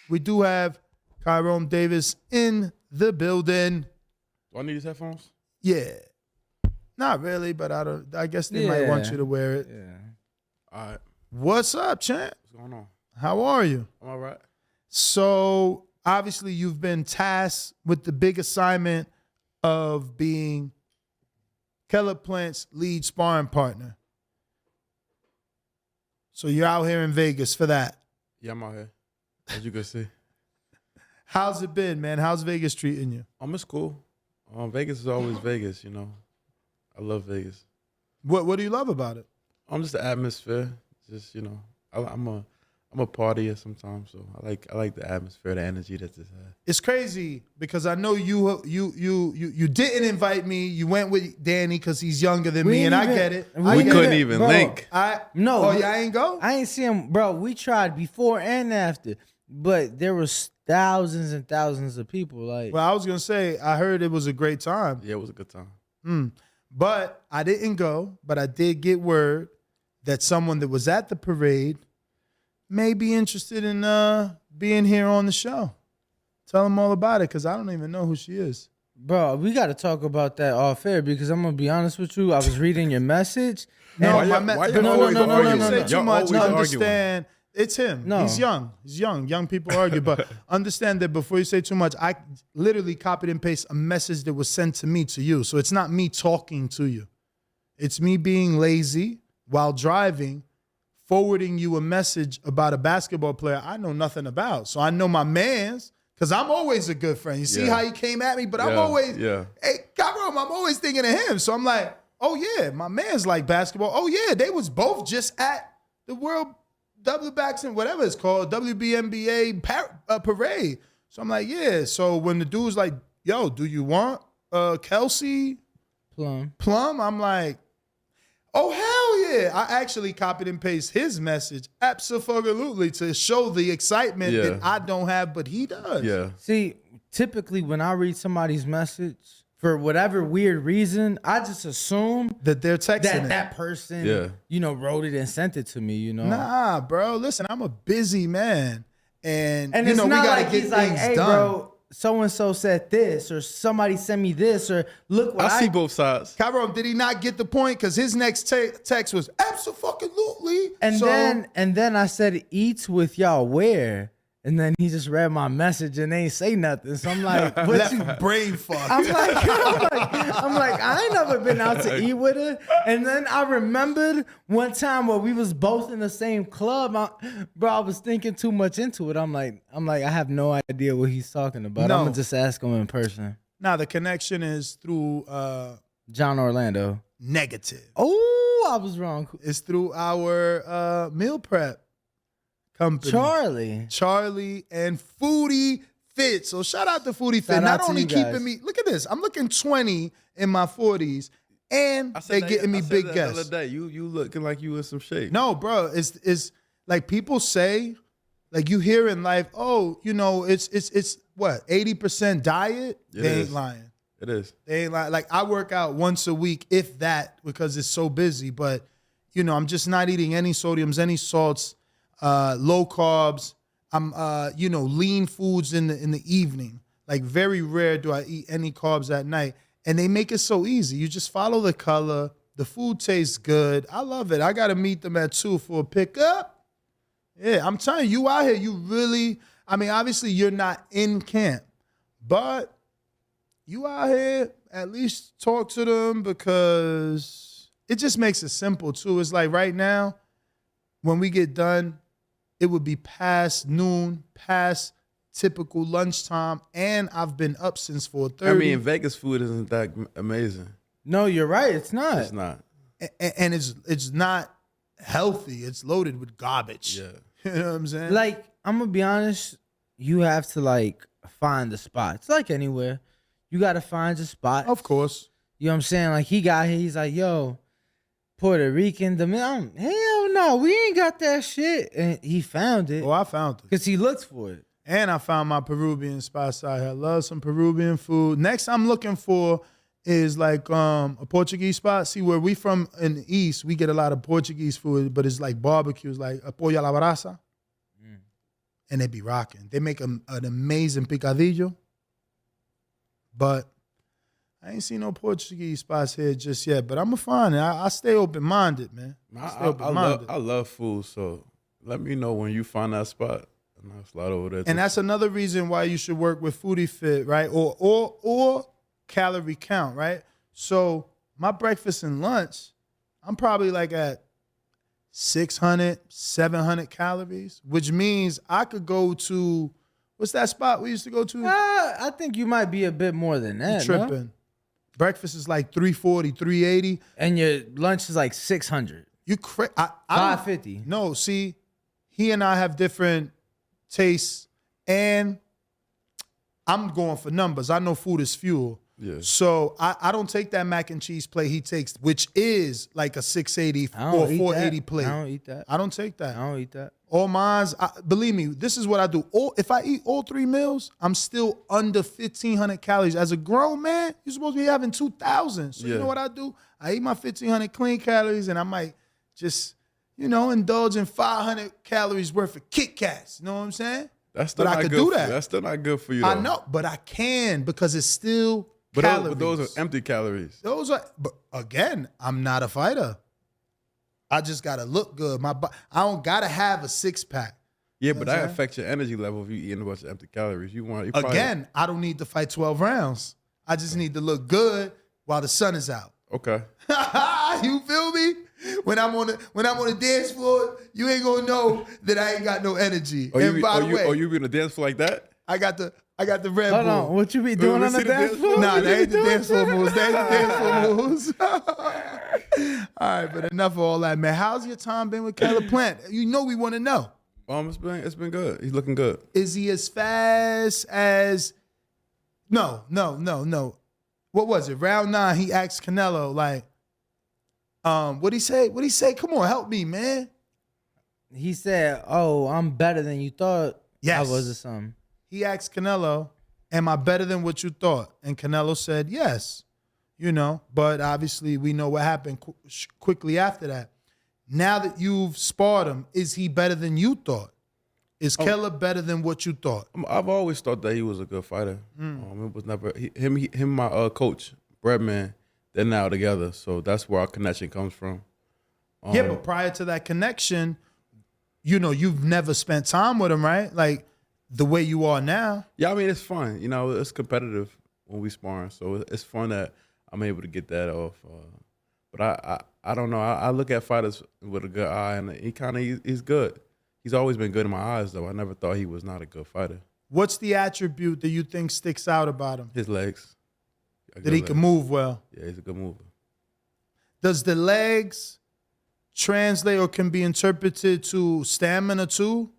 we do have Kyrone Davis in the building. Do I need these headphones? Yeah. Not really, but I guess they might want you to wear it. Yeah. All right. What's up, champ? What's going on? How are you? I'm all right. So obviously you've been tasked with the big assignment of being Caleb Plant's lead sparring partner. So you're out here in Vegas for that. Yeah, I'm out here. As you can see. How's it been, man? How's Vegas treating you? It's cool. Vegas is always Vegas, I love Vegas. What do you love about it? Just the atmosphere. Just, I'm a partier sometimes, so I like the atmosphere, the energy that this has. It's crazy because I know you didn't invite me. You went with Danny because he's younger than me, and I get it. We couldn't even link. Y'all ain't go? I ain't see him, bro. We tried before and after, but there was thousands and thousands of people. Like, well, I was gonna say I heard it was a great time. Yeah, it was a good time. But I didn't go. But I did get word that someone that was at the parade may be interested in being here on the show. Tell them all about it because I don't even know who she is. bro, we got to talk about that off air because I'm gonna be honest with you. I was reading your message. No, why no. Say too Y'all much. always Understand. It's him. No. He's young. He's young. Young people argue. But understand that before you say too much, I literally copied and pasted a message that was sent to me to you. So it's not me talking to you. It's me being lazy while driving, forwarding you a message about a basketball player I know nothing about. So I know my man's, because I'm always a good friend. You see how he came at me? But I'm always, hey, Kyrone, I'm always thinking of him. So I'm like, oh yeah, my man's like basketball. Oh yeah, they was both just at the World WBAX, whatever it's called, WBNBA parade. So I'm like, yeah. So when the dude's like, yo, do you want Kelsey Plum? I'm like, oh, hell yeah. I actually copied and pasted his message absolutely to show the excitement that I don't have, but he does. Yeah. See, typically when I read somebody's message, for whatever weird reason, I just assume that they're texting that person, wrote it and sent it to me, Nah, bro. Listen, I'm a busy man. And it's we not got to like get he's things like, hey, done. bro, so-and-so said this, or somebody sent me this, or look what I see both sides. Kyrone, did he not get the point? Because his next text was absolutely. And then I said, eats with y'all where? And then he just read my message and they ain't say nothing. So I'm like, what you brain fuck? I'm like, I ain't never been out to eat with her. And then I remembered one time where we was both in the same club. I was thinking too much into it. I'm like, I have no idea what he's talking about. I'm gonna just ask him in person. Now the connection is through John Orlando. Negative. Oh, I was wrong. It's through our meal prep company. Charlie and Foodie Fit. So shout out to Foodie Fit. Not only keeping me, look at this. I'm looking 20 in my 40s, and they getting me big guests. The other day, you looking like you in some shape. No, bro. It's like people say, like you hear in life, oh, it's what, 80% diet? They ain't lying. It is. They ain't lying. Like I work out once a week, if that, because it's so busy. But I'm just not eating any sodiums, any salts. Low carbs. I'm lean foods in the evening. Like very rare do I eat any carbs at night. And they make it so easy. You just follow the color. The food tastes good. I love it. I gotta meet them at 2 for a pickup. Yeah, I'm telling you out here, you really, obviously you're not in camp, but you out here, at least talk to them because it just makes it simple too. It's like right now, when we get done, it would be past noon, past typical lunchtime, and I've been up since 4:30. Vegas food isn't that amazing. No, you're right. It's not. It's not. And it's not healthy. It's loaded with garbage. Yeah. You know what I'm saying? Like, I'm going to be honest, you have to, find the spot. It's like anywhere. You got to find your spot. Of course. You know what I'm saying? Like, he got here, he's like, yo, Puerto Rican, Dominican. Hell no, we ain't got that shit. And he found it. Oh, I found it. Because he looked for it. And I found my Peruvian spots out here. I love some Peruvian food. Next I'm looking for is like a Portuguese spot. See, where we from in the East, we get a lot of Portuguese food, but it's like barbecues, like a pollo a la brasa. and they be rocking. They make an amazing picadillo, but I ain't seen no Portuguese spots here just yet. But I'm going to find it. I stay open-minded, man. I love food, so let me know when you find that spot, and I'll slide over there. And that's another reason why you should work with Foodie Fit, right? Or calorie count, right? So my breakfast and lunch, I'm probably like at 600, 700 calories, which means I could go to, what's that spot we used to go to? I think you might be a bit more than that. You tripping. No? Breakfast is like 340, 380. And your lunch is like 600. You 550. No, see, he and I have different tastes, and I'm going for numbers. I know food is fuel. Yeah. So I don't take that mac and cheese plate he takes, which is like a 680 or 480 plate. I don't eat that. I don't take that. I don't eat that. All mine's, believe me, this is what I do. If I eat all 3 meals, I'm still under 1,500 calories. As a grown man, you're supposed to be having 2,000. So you know what I do? I eat my 1,500 clean calories, and I might just, indulge in 500 calories worth of Kit Kats. You know what I'm saying? That's still not good. That's still not good for you, though. I know, but I can because it's still but calories. But those are empty calories. But again, I'm not a fighter. I just gotta look good. I don't gotta have a 6-pack. Yeah, but that affects your energy level if you eating a bunch of empty calories. Again, I don't need to fight 12 rounds. I just need to look good while the sun is out. Okay. You feel me? When I'm on the dance floor, you ain't gonna know that I ain't got no energy. And by the way, you be on the dance floor like that? I got the Red Hold Bull. on, what you be doing on the dance floor? Nah, that ain't the dance floor moves. That ain't the dance floor moves. All right, but enough of all that, man. How's your time been with Caleb Plant? You know we want to know. It's been good. He's looking good. Is he as fast as? No. What was it? Round 9, he asked Canelo like, what'd he say? What'd he say? Come on, help me, man. He said, "Oh, I'm better than you thought I was or something." He asked Canelo, am I better than what you thought? And Canelo said, yes. But obviously we know what happened quickly after that. Now that you've sparred him, is he better than you thought? Is Caleb better than what you thought? I've always thought that he was a good fighter. It was never him my coach, Breadman, they're now together. So that's where our connection comes from. But prior to that connection, you've never spent time with him, right? Like, the way you are now. Yeah, I mean, it's fun. It's competitive when we sparring. So it's fun that I'm able to get that off. But I don't know. I look at fighters with a good eye, and he's good. He's always been good in my eyes, though. I never thought he was not a good fighter. What's the attribute that you think sticks out about him? His legs. That he can move well. Yeah, he's a good mover. Does the legs translate or can be interpreted to stamina too?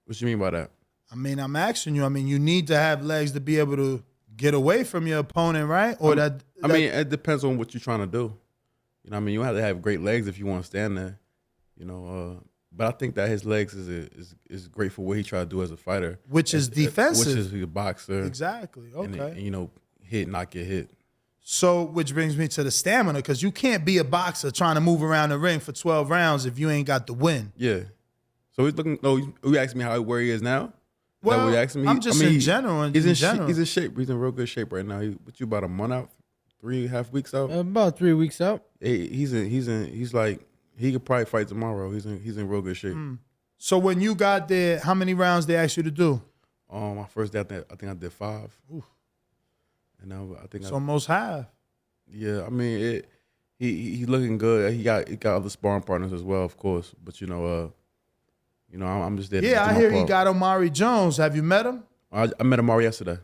What you mean by that? I mean, I'm asking you. I mean, you need to have legs to be able to get away from your opponent, right? Or I mean, it depends on what you're trying to do. You know what I mean? You don't have to have great legs if you want to stand there. But I think that his legs is great for what he tried to do as a fighter. Which is defensive. Which is a boxer. Exactly. Okay. And hit, not get hit. So, which brings me to the stamina, because you can't be a boxer trying to move around the ring for 12 rounds if you ain't got the win. Yeah. So he's looking. No, you asked me where he is now. Well, what you asking me? I'm just in general. He's in shape. He's in real good shape right now. What you about a month out? 3.5 weeks out? About 3 weeks out. He's like, he could probably fight tomorrow. He's in real good shape. So when you got there, how many rounds they asked you to do? My first day, I think I did 5. Oof. And I think it's almost half. Yeah, I mean he looking good. He got other sparring partners as well, of course. But I'm just there. Yeah, I hear he got Omari Jones. Have you met him? I met Omari yesterday.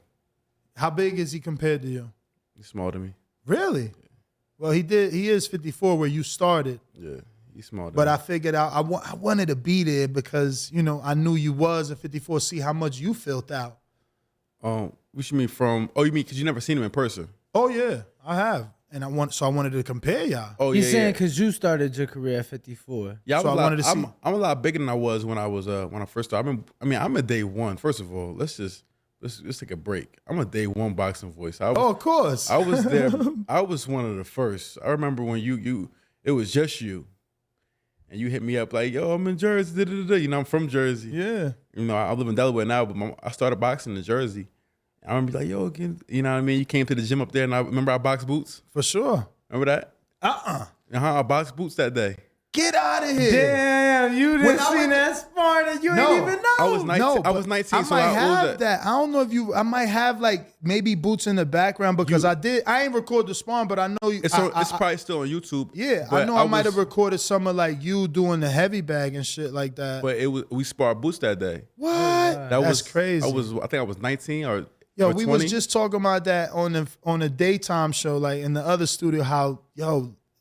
How big is he compared to you? He's smaller than me. Really? Yeah. Well, he is 54 where you started. Yeah, he's smaller than But me. I figured out I wanted to be there because, I knew you was at 54, see how much you filled out. What you mean from, you mean because you never seen him in person? Oh, yeah, I have. And I wanted to compare y'all. Oh, He's saying because you started your career at 54. Yeah, I wanted to see. I'm a lot bigger than I was when I first started. I'm a day one. First of all, let's take a break. I'm a day one boxing voice. Of course. I was there. I was one of the first. I remember when it was just you, and you hit me up like, yo, I'm in Jersey. You know, I'm from Jersey. Yeah. You know, I live in Delaware now, but I started boxing in Jersey. I remember like, yo, you know what I mean? You came to the gym up there, and I remember I boxed Boots. For sure. Remember that? I boxed Boots that day. Get out of here. Damn, you didn't see that sparring and you ain't even know. I was 19. No, I was 19. I so might how old was have that. I don't know if I might have like maybe Boots in the background because I ain't record the sparring, but I know you. It's probably still on YouTube. Yeah, but I know I might have recorded some of like you doing the heavy bag and shit like that. But we sparred Boots that day. What? That's crazy. I think I was 19 or Yo, or we 20. was just talking about that on a daytime show, like in the other studio, how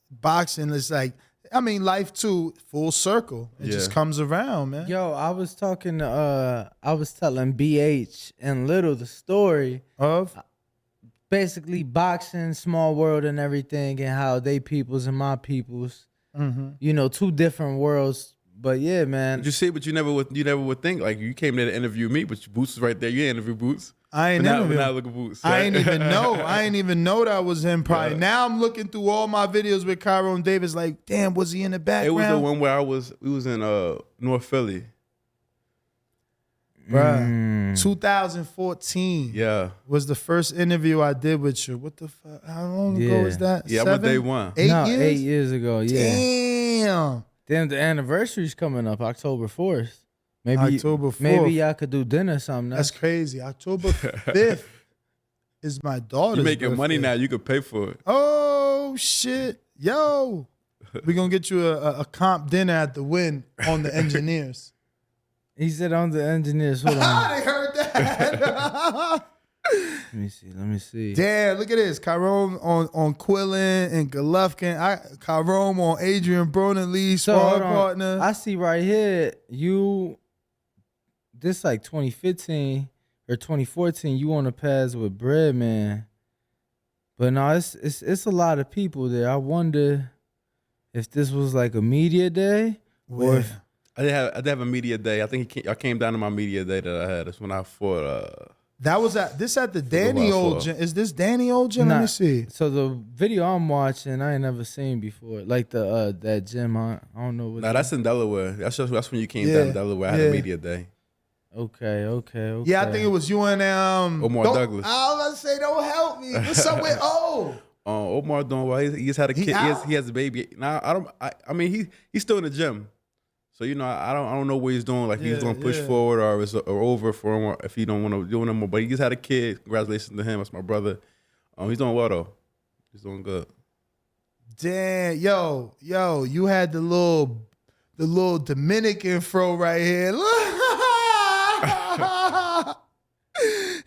boxing is like, I mean, life too, full circle. It just comes around, man. Yo, I was telling BH and Little the story Of? basically boxing, small world and everything, and how they peoples and my peoples, you know, two different worlds. But yeah, man. You see, but you never would think like you came there to interview me, but Boots was right there. You interview Boots. I ain't But interviewed. now look at Boots. I ain't even know. I ain't even know that was him. Probably now I'm looking through all my videos with Kyrone Davis. Like, damn, was he in the background? It was the one where we was in North Philly. Bruh, 2014. Yeah. Was the first interview I did with you. What the fuck? How long ago was that? Yeah, I'm on day one. 8 No, years? 8 years ago, yeah. Damn. Then the anniversary's coming up, October 4th. Maybe October 4th. Maybe y'all could do dinner or something. That's crazy. October 5th is my daughter's You making money birthday. now, you could pay for it. Oh, shit. Yo. We're going to get you a comp dinner at the Win on the Engineers. He said on the engineers. Hold on. They heard that. Let me see. Damn, look at this. Kyrone on Quillen and Golovkin. Kyrone on Adrian Broner So hold sparring on. partner. I see right here, this like 2015 or 2014, you on the pads with Breadman. But no, it's a lot of people there. I wonder if this was like a media day or if I did have a media day. I think I came down to my media day that I had. That's when I fought. That was at the Danny Old Gym. Is this Danny Old Gym? Let me see. So the video I'm watching, I ain't never seen before. Like the that gym, I don't know what. Nah, that's in Delaware. That's when you came down to Delaware. I had a media day. Okay. Yeah, I think it was you and Omar Douglas. I was about to say, don't help me. What's up with Omar doing well. He just had a kid. He has a baby. Now I mean he's still in the gym. So you know I don't know what he's doing. Like he's gonna push forward or it's over for him, or if he don't want to do it no more. But he just had a kid. Congratulations to him. That's my brother. He's doing well though. He's doing good. Damn, yo, you had the little Dominican fro right here.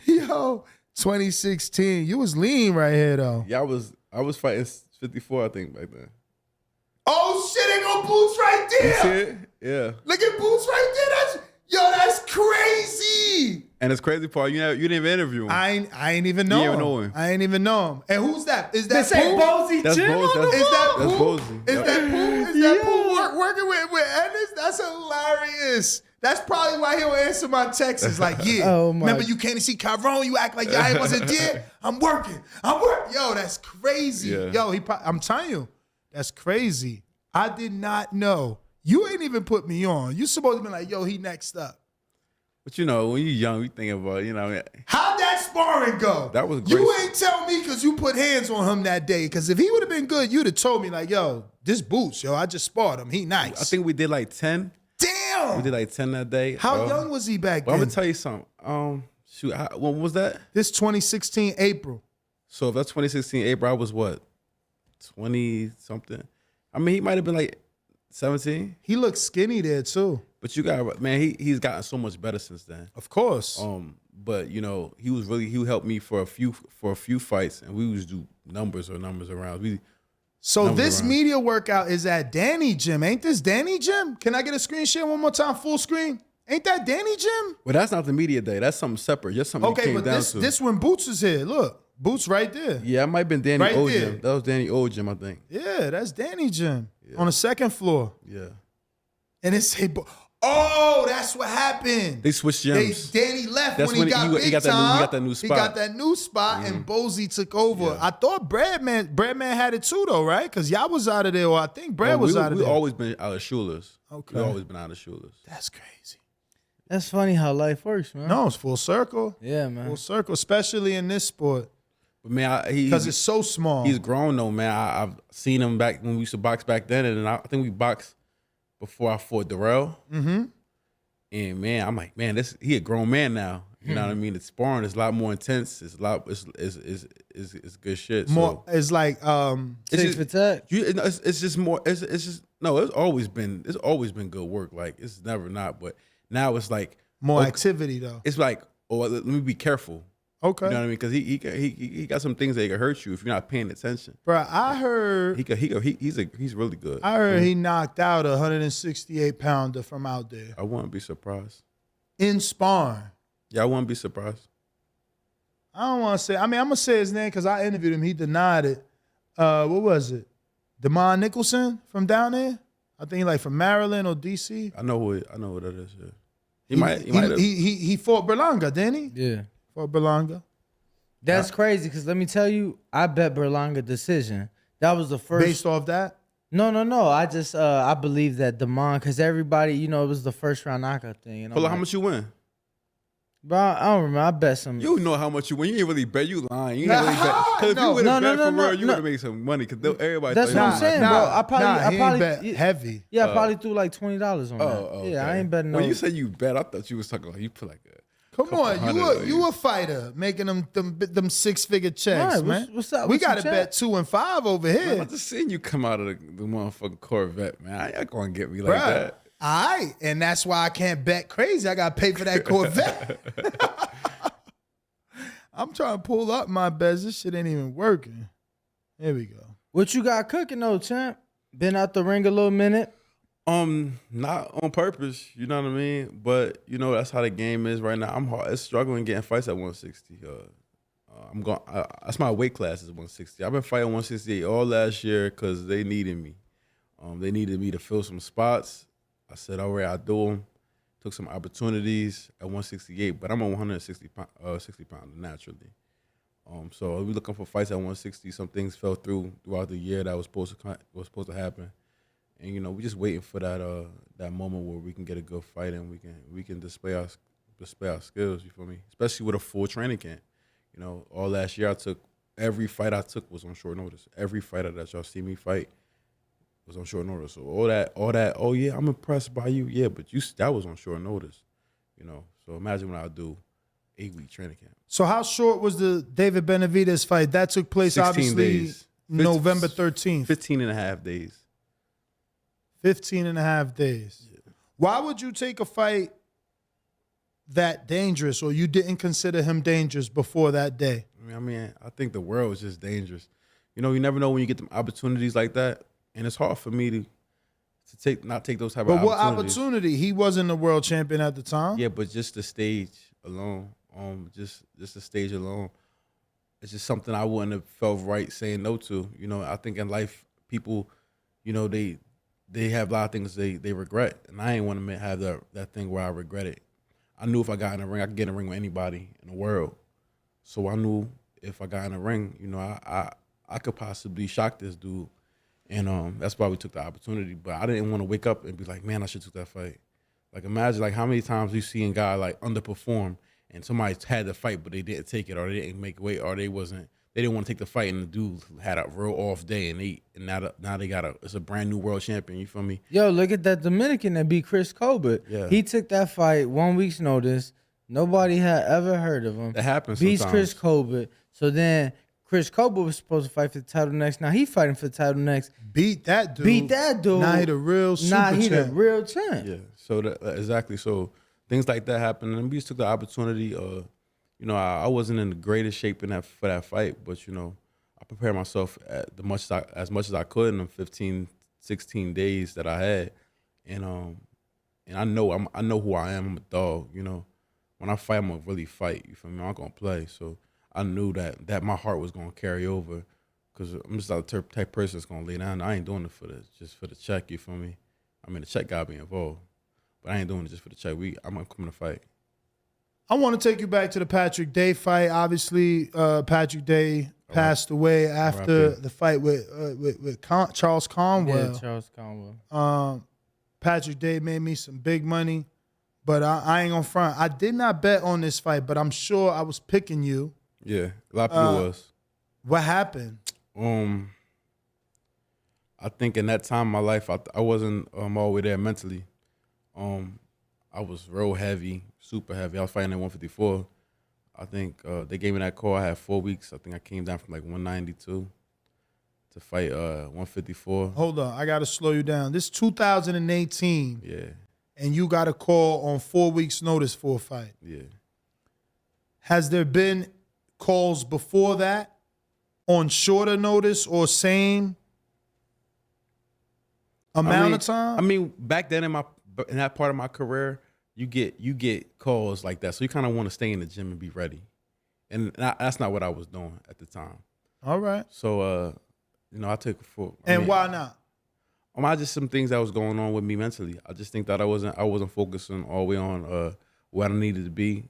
Yo, 2016. You was lean right here though. Yeah, I was fighting 54, I think, back then. Oh shit, they go Boots right there. You see it? Yeah. Look at Boots right there. That's crazy. And it's crazy part, you didn't even interview him. I ain't even know You him. didn't know him. I ain't even know him. And who's that? Is that This ain't Pooh? Bozy That's Jim Bozy. on the Is that That's Pooh? Bozy. Is Yep. that Pooh? Is that Pooh working with Ennis? That's hilarious. That's probably why he'll answer my texts. It's like, yeah. Oh my. Remember you came to see Kyrone? You act like y'all wasn't there. I'm working. Yo, that's crazy. Yeah. Yo, I'm telling you, that's crazy. I did not know. You ain't even put me on. You supposed to be like, yo, he next up. But you know, when you're young, you think about, How'd that sparring go? That was great. You ain't tell me because you put hands on him that day. Because if he would have been good, you'd have told me like, yo, this Boots, yo, I just sparred him. He nice. I think we did like 10. Damn. We did like 10 that day. How young was he back Well, I'm then? gonna tell you something. When was that? This 2016 April. So if that's 2016 April, I was what? 20 something. I mean, he might have been like 17. He looked skinny there too. But you got, man, he's gotten so much better since then. Of course. But he helped me for a few fights, and we would do numbers around. So numbers this around. media workout is at Danny Gym. Ain't this Danny Gym? Can I get a screen share one more time, full screen? Ain't that Danny Gym? Well, that's not the media day. That's something separate. Just something you Okay, came but down this to. this when Boots is here. Look, Boots right there. Yeah, it might have been Danny Right Old there. Gym. That was Danny Old Gym, I think. Yeah, that's Danny Gym on the second floor. Yeah. And it's Oh, that's what happened. They switched gyms. Danny left That's when he got big time. He got that new spot. He got that new spot, and Bozy took over. Yeah. I thought Breadman had it too, though, right? Because y'all was out of there, or I think Bread was out of there. We always been out of Schuler's. Okay. We always been out of Schuler's. That's crazy. That's funny how life works, man. No, it's full circle. Yeah, man. Full circle, especially in this sport. But man, Because it's so small. He's grown though, man. I've seen him back when we used to box back then, and I think we boxed before I fought Darrell. Mm-hmm. And man, I'm like, man, he a grown man now. You know what I mean? It's sparring. It's a lot more intense. It's a lot. It's good shit. More. So. It's like Tit for tat. It's just more. It's just no. It's always been good work. Like it's never not. But now it's like more activity though. It's like, oh, let me be careful. Okay. You know what I mean? Because he got some things that can hurt you if you're not paying attention. Bro, I heard he's really good. I heard he knocked out a 168-pounder from out there I wouldn't be surprised. in sparring. Yeah, I wouldn't be surprised. I don't want to say. I mean, I'm gonna say his name because I interviewed him. He denied it. What was it? Demond Nicholson from down there. I think he like from Maryland or DC. I know who that is. Yeah. He fought Berlanga, didn't he? Yeah. Fought Berlanga. That's crazy because let me tell you, I bet Berlanga decision. That was the first. Based off that? No. I just I believe that Demond because everybody, it was the first round knockout thing. Hold on, how much you win? Bro, I don't remember. I bet some. You know how much you win. You ain't really bet. You lying. You ain't really bet. Because if you would have bet for real, you would have made some money. Because everybody. That's what I'm saying, bro. I probably bet heavy. Yeah, I probably threw like $20 on that. Okay. Yeah, I ain't betting no. When you say you bet, I thought you was talking like you put like a. Come on, you a fighter making them 6-figure checks, Right, man. what's up? We What's your got to bet 2 and 5 over here. I just seen you come out of the motherfucking Corvette, man. I ain't gonna get me like that. All right, and that's why I can't bet crazy. I got to pay for that Corvette. I'm trying to pull up my bets. This shit ain't even working. Here we go. What you got cooking though, champ? Been out the ring a little minute. Not on purpose, you know what I mean? But that's how the game is right now. I'm struggling getting fights at 160. That's my weight class is 160. I've been fighting 168 all last year because they needed me. They needed me to fill some spots. I said, all right, I'll do them. Took some opportunities at 168, but I'm a 160 pounder naturally. So we're looking for fights at 160. Some things fell throughout the year that was supposed to happen. And we just waiting for that moment where we can get a good fight and we can display our skills. You feel me? Especially with a full training camp. All last year every fight I took was on short notice. Every fighter that y'all see me fight was on short notice. So all that. Oh yeah, I'm impressed by you. Yeah, but that was on short notice. So imagine what I'll do 8-week training camp. So how short was the David Benavidez fight? That took place 16 obviously days. November 13th. 15 and a half days. 15 and a half days. Yeah. Why would you take a fight that dangerous, or you didn't consider him dangerous before that day? I mean, I think the world is just dangerous. You never know when you get them opportunities like that, and it's hard for me to not take those type of opportunities. But what opportunity? He wasn't the world champion at the time. Yeah, but just the stage alone, just the stage alone, it's just something I wouldn't have felt right saying no to. I think in life, people, they have a lot of things they regret, and I ain't want to have that thing where I regret it. I knew if I got in the ring, I could get in the ring with anybody in the world. So I knew if I got in the ring, I could possibly shock this dude, and that's why we took the opportunity. But I didn't want to wake up and be like, man, I should have took that fight. Like imagine how many times you see a guy like underperform, and somebody had the fight but they didn't take it, or they didn't make weight, or they didn't want to take the fight, and the dude had a real off day, and now they got it's a brand new world champion. You feel me? Yo, look at that Dominican that beat Chris Colbert. Yeah. He took that fight 1 week's notice. Nobody had ever heard of him. That happens. Beats sometimes. Chris Colbert. So then Chris Colbert was supposed to fight for the title next. Now he fighting for the title next. Beat that dude. Now he the real super Now he the champ. real champ. Yeah. So exactly. So things like that happen, and we just took the opportunity. I wasn't in the greatest shape for that fight, but I prepared myself as much as I could in the 15, 16 days that I had, and I know who I am. I'm a dog. When I fight, I'm gonna really fight. You feel me? I'm not gonna play. So I knew that my heart was gonna carry over, because I'm just not the type of person that's gonna lay down. I ain't doing it just for the check. You feel me? I mean, the check gotta be involved. But I ain't doing it just for the check. I'm coming to fight. I want to take you back to the Patrick Day fight. Obviously, Patrick Day passed away after the fight with Charles Conwell. Yeah, Charles Conwell. Patrick Day made me some big money, but I ain't gonna front. I did not bet on this fight, but I'm sure I was picking you. Yeah, a lot of people was. What happened? I think in that time of my life, I wasn't all the way there mentally. I was real heavy, super heavy. I was fighting at 154. I think they gave me that call. I had 4 weeks. I think I came down from like 192 to fight 154. Hold on, I gotta slow you down. This 2018. Yeah. And you got a call on 4 weeks' notice for a fight. Yeah. Has there been calls before that on shorter notice or same amount of time? I mean, back then in that part of my career, you get calls like that, so you kind of want to stay in the gym and be ready, and that's not what I was doing at the time. All right. So, I took it for. Why not? I just some things that was going on with me mentally. I just think that I wasn't focusing all the way on what I needed to be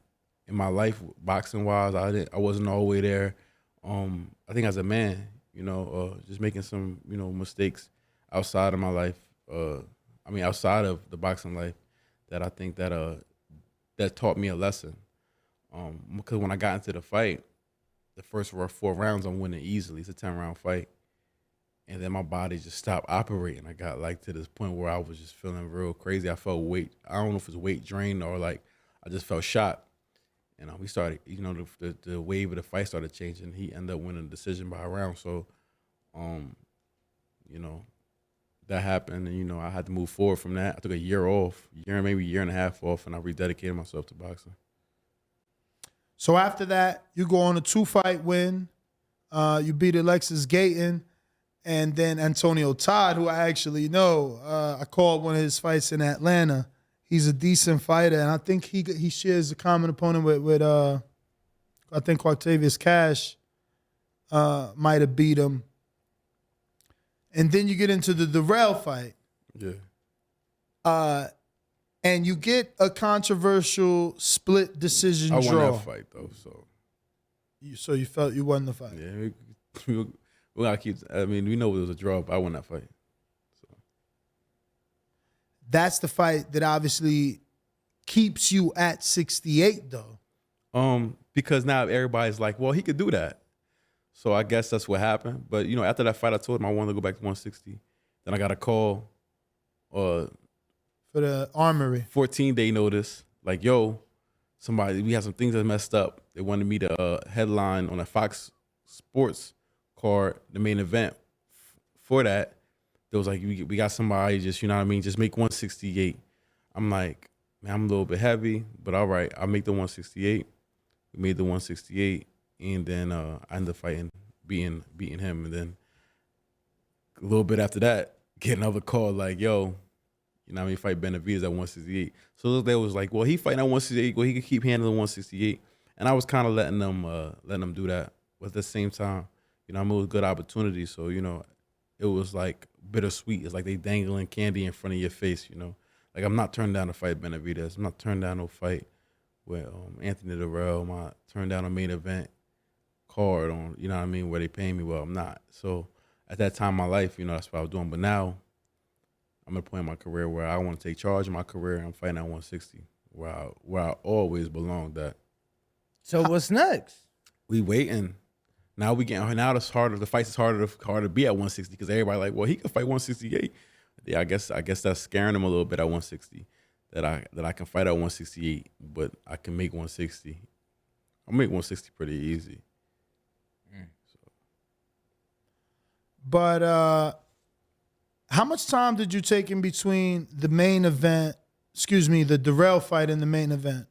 in my life, boxing wise. I wasn't all the way there. I think as a man, just making some mistakes outside of my life. Outside of the boxing life, that I think that taught me a lesson. Because when I got into the fight, the first 4 rounds I'm winning easily. It's a 10-round fight. And then my body just stopped operating. I got like to this point where I was just feeling real crazy. I felt weight. I don't know if it's weight drain or like I just felt shot. And we started, the wave of the fight started changing. He ended up winning the decision by a round. So, that happened. And, I had to move forward from that. I took a year off, maybe a year and a half off, and I rededicated myself to boxing. So after that, you go on a 2-fight win. You beat Alexis Gayton. And then Antonio Todd, who I actually know, I called one of his fights in Atlanta. He's a decent fighter, and I think he shares a common opponent with I think Octavius Cash might have beat him. And then you get into the Darrell fight. Yeah. And you get a controversial split decision draw. I won that fight, though, so. So you felt you won the fight? Yeah, we gotta keep. We know it was a draw, but I won that fight. So. That's the fight that obviously keeps you at 68, though. Because now everybody's like, well, he could do that. So I guess that's what happened. But after that fight, I told him I wanted to go back to 160. Then I got a call, for the Armory, 14-day notice. Like, yo, we had some things that messed up. They wanted me to headline on a Fox Sports card, the main event for that. There was like, we got somebody just, just make 168. I'm like, man, I'm a little bit heavy, but all right, I'll make the 168. We made the 168, and then I ended up beating him. And then a little bit after that, get another call like, yo, fight Benavidez at 168. So they was like, well, he fighting at 168, well, he could keep handling 168. And I was kind of letting them do that. But at the same time, it was a good opportunity. So, it was like bittersweet. It's like they dangling candy in front of your face, Like, I'm not turning down to fight Benavidez. I'm not turning down no fight with Anthony Darrell. I'm not turning down a main event card on, where they paying me well. I'm not. So, at that time in my life, that's what I was doing. But now, I'm at a point in my career where I want to take charge of my career. And I'm fighting at 160, where I always belonged at. So, what's next? We waiting. Now it's harder. The fight is harder to be at 160 because everybody like, well, he can fight 168. Yeah, I guess that's scaring him a little bit at 160. That I can fight at 168, but I can make 160. I'll make 160 pretty easy. So. But how much time did you take in between the main event? The Darrell fight and the main event?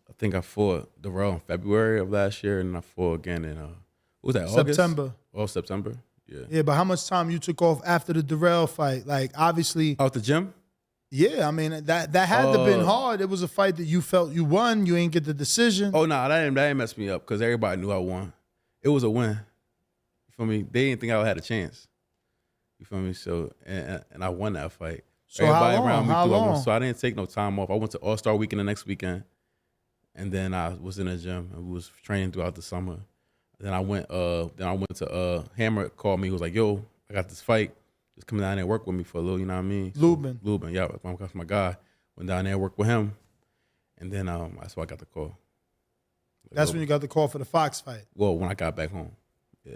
I think I fought Darrell in February of last year, and I fought again in what was that, August? September. Oh, September. Yeah. Yeah, but how much time you took off after the Darrell fight? Like, obviously. Out the gym? Yeah, I mean that had to been hard. It was a fight that you felt you won. You ain't get the decision. Oh no, that didn't mess me up because everybody knew I won. It was a win. You feel me? They didn't think I had a chance. You feel me? So and I won that fight. So how long? How threw. long? So I didn't take no time off. I went to All-Star Weekend the next weekend, and then I was in the gym and we was training throughout the summer. Then I went to Hammer called me. He was like, "Yo, I got this fight. Just come down there and work with me for a little." You know what I mean? Lubin. Lubin, yeah, that's my guy. Went down there and worked with him, and then that's why I got the call. That's when you got the call for the Fox fight. Well, when I got back home, yeah.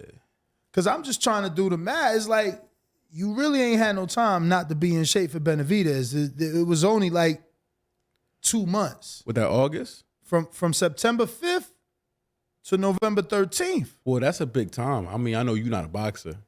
Because I'm just trying to do the math. It's like you really ain't had no time not to be in shape for Benavidez. It was only like 2 months. With that August? From September 5th to November 13th. Well, that's a big time. I mean, I know you're not a boxer.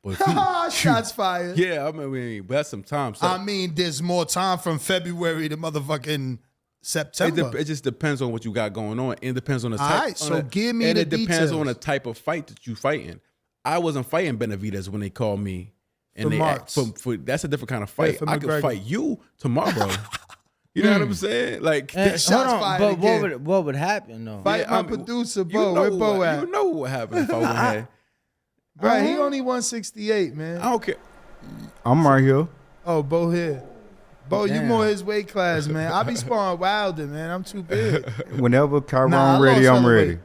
But if Shots fired. Yeah, I mean, but that's some time. So I mean, there's more time from February to motherfucking September. it just depends on what you got going on. And it depends on the type. All right, so give me the it depends details. on the type of fight that you fighting. I wasn't fighting Benavidez when they called me. And that's a different kind of fight. for I could McGregor. fight you tomorrow. You know what I'm saying? Like, shots Hold on, fired but again. what would happen though? Fight my producer, Bo. you know Where Bo at? You know what happened if I went ahead. Right, he only 168, man. I don't care. I'm right here. Oh, Bo here. Bo, you Damn. more his weight class, man. I be sparring Wilder, man. I'm too big. Whenever Kyrone Nah, I ready, lost I'm hella ready.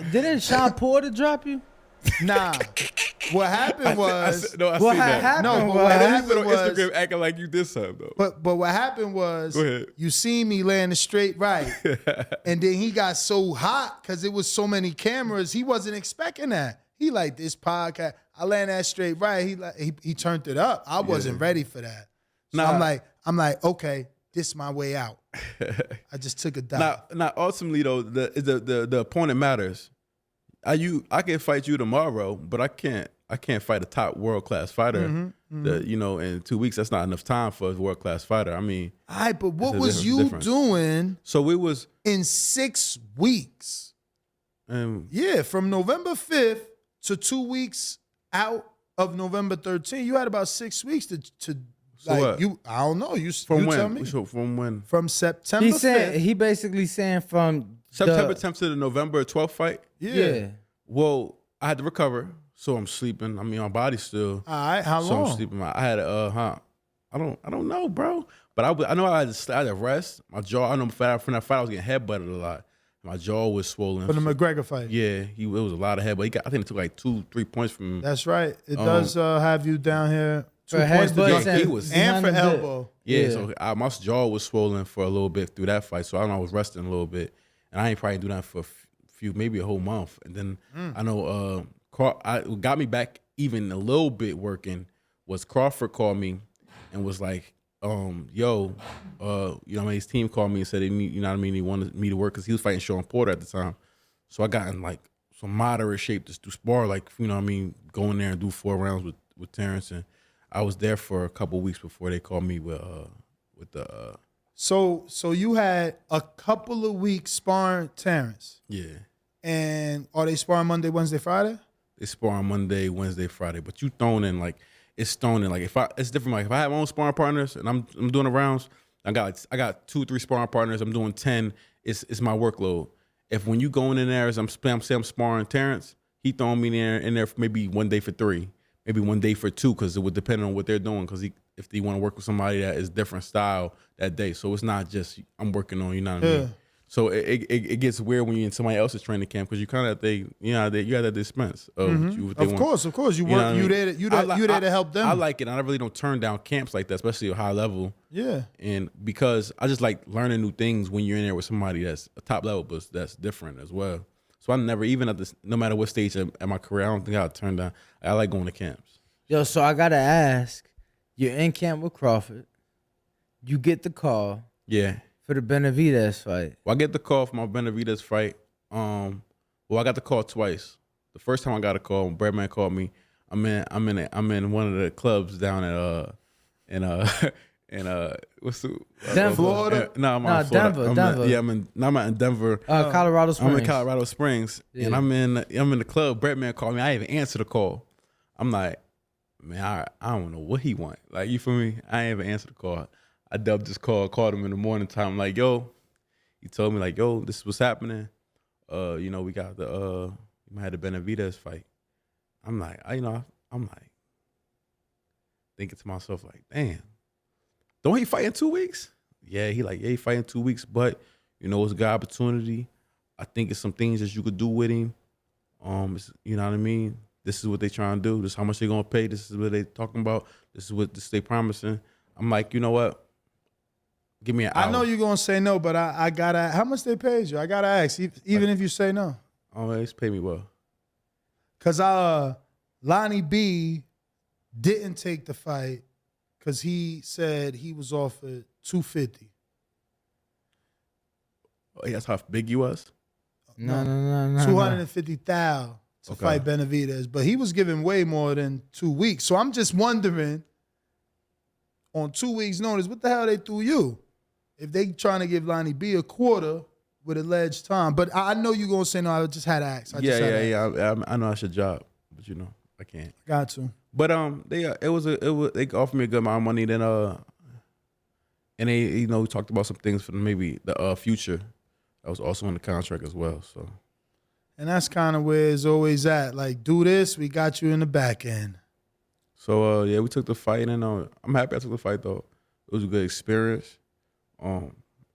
Yo, didn't Sean Porter drop you? Nah. What happened was... I What seen that. happened? No, but was- what And then you happened put on was... Instagram acting like you did something though. But what happened was, Go ahead. you see me land a straight right, and then he got so hot because it was so many cameras. He wasn't expecting that. He like this podcast. I land that straight right. He turned it up. I wasn't ready for that. So Nah. I'm like, okay, this is my way out. I just took a dive. Now, ultimately though, the opponent matters. I can fight you tomorrow, but I can't fight a top world class fighter. In 2 weeks, that's not enough time for a world class fighter. I mean, All right, but what It's a was difference. you doing so we was in 6 weeks? um, Yeah, from November 5th to 2 weeks out of November 13th, you had about 6 weeks to So like what? you. I don't know. You from you tell when? me. So from when? From September He 5th. said he basically saying from September the, 10th to the November 12th fight. yeah. Well, I had to recover, so I'm sleeping. I mean, my body's still. All right, how So I'm long? sleeping. I had I don't know, bro. But I know I had to rest. My jaw. I know from that fight I was getting headbutted a lot. My jaw was swollen. For the McGregor fight. Yeah, it was a lot of headbutt. I think it took like 2-3 points from. That's right. It does have you down here. 2 For points to headbutts drop. and- and behind for the bit. elbow. Yeah, so my jaw was swollen for a little bit through that fight. So I know I was resting a little bit, and I ain't probably do that for a few, maybe a whole month. And then I know what got me back even a little bit working was Crawford called me and was like, his team called me and said they need, he wanted me to work because he was fighting Sean Porter at the time. So I got in like some moderate shape to do spar, like, go in there and do 4 rounds with Terrence. And I was there for a couple weeks before they called me with the So you had a couple of weeks sparring Terrence. yeah. And are they sparring Monday, Wednesday, Friday? They spar on Monday, Wednesday, Friday. But you thrown in like it's thrown in like it's different. Like if I have my own sparring partners and I'm doing the rounds, I got 2-3 sparring partners. I'm doing 10. It's my workload. If when you going in there as I'm sparring Terrence, he throwing me in there for maybe one day for 3, maybe one day for 2, because it would depend on what they're doing. Because if they want to work with somebody that is different style that day, so it's not just I'm working on. You know what I mean? So it gets weird when you're in somebody else's training camp because you kind of you got that dispense of what they Of want. course. You know what I work. You mean? there to help them. I like it. I really don't turn down camps like that, especially at high level. Yeah. And because I just like learning new things when you're in there with somebody that's a top level, but that's different as well. So I never, even at this, no matter what stage of my career, I don't think I'll turn down. I like going to camps. Yo, so I gotta ask, you're in camp with Crawford. You get the call Yeah. for the Benavidez fight. Well, I get the call for my Benavidez fight. I got the call twice. The first time I got a call, Breadman called me. I'm in one of the clubs down at what's the Denver. Florida? No, I'm out in Florida. Denver. I'm out in Denver. Colorado Springs. I'm in Colorado Springs, and I'm in the club. Breadman called me. I didn't even answer the call. I'm like, man, I don't know what he want. Like, you feel me? I ain't even answer the call. I dubbed this call, called him in the morning time. I'm like, yo, he told me like, yo, this is what's happening. We got we had the Benavidez fight. I'm like, I'm like thinking to myself like, damn. don't he fight in 2 weeks? Yeah, he fight in 2 weeks, but you know, it's a good opportunity. I think it's some things that you could do with him. You know what I mean? This is what they trying to do. This is how much they gonna pay. This is what they talking about. This is what they promising. I'm like, you know what? Give me an hour. I know you're gonna say no, but I gotta. How much they paid you? I gotta ask, even if you say no. Oh, they pay me well. Cause Lonnie B didn't take the fight because he said he was offered $250. Oh, that's how big you was? No. 250,000 to fight Benavidez, but he was given way more than 2 weeks. So I'm just wondering, on 2 weeks' notice, what the hell they threw you? If they trying to give Lonnie B a quarter with alleged time, but I know you gonna say no. I just had to ask. Yeah. I know that's your job, but you know I can't. Got to. But they offered me a good amount of money. Then and they we talked about some things for maybe the future. That was also in the contract as well. So. And that's kind of where it's always at. Like, do this, we got you in the back end. So yeah, we took the fight, and I'm happy I took the fight though. It was a good experience.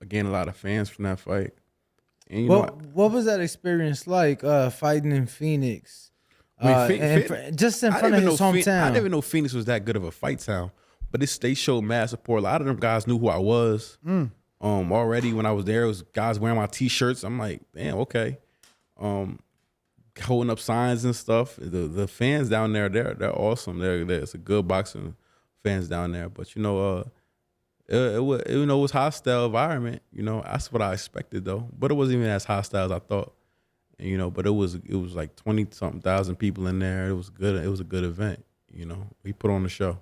Again, a lot of fans from that fight. And what was that experience like? Fighting in Phoenix, just in front of his hometown. I didn't even know Phoenix was that good of a fight town, but they showed mad support. A lot of them guys knew who I was. Already when I was there, it was guys wearing my T-shirts. I'm like, damn, okay. Holding up signs and stuff. The fans down there, they're awesome. It's a good boxing fans down there. But it was hostile environment. That's what I expected though. But it wasn't even as hostile as I thought. And, but it was like 20-something thousand people in there. It was good. It was a good event. We put on the show.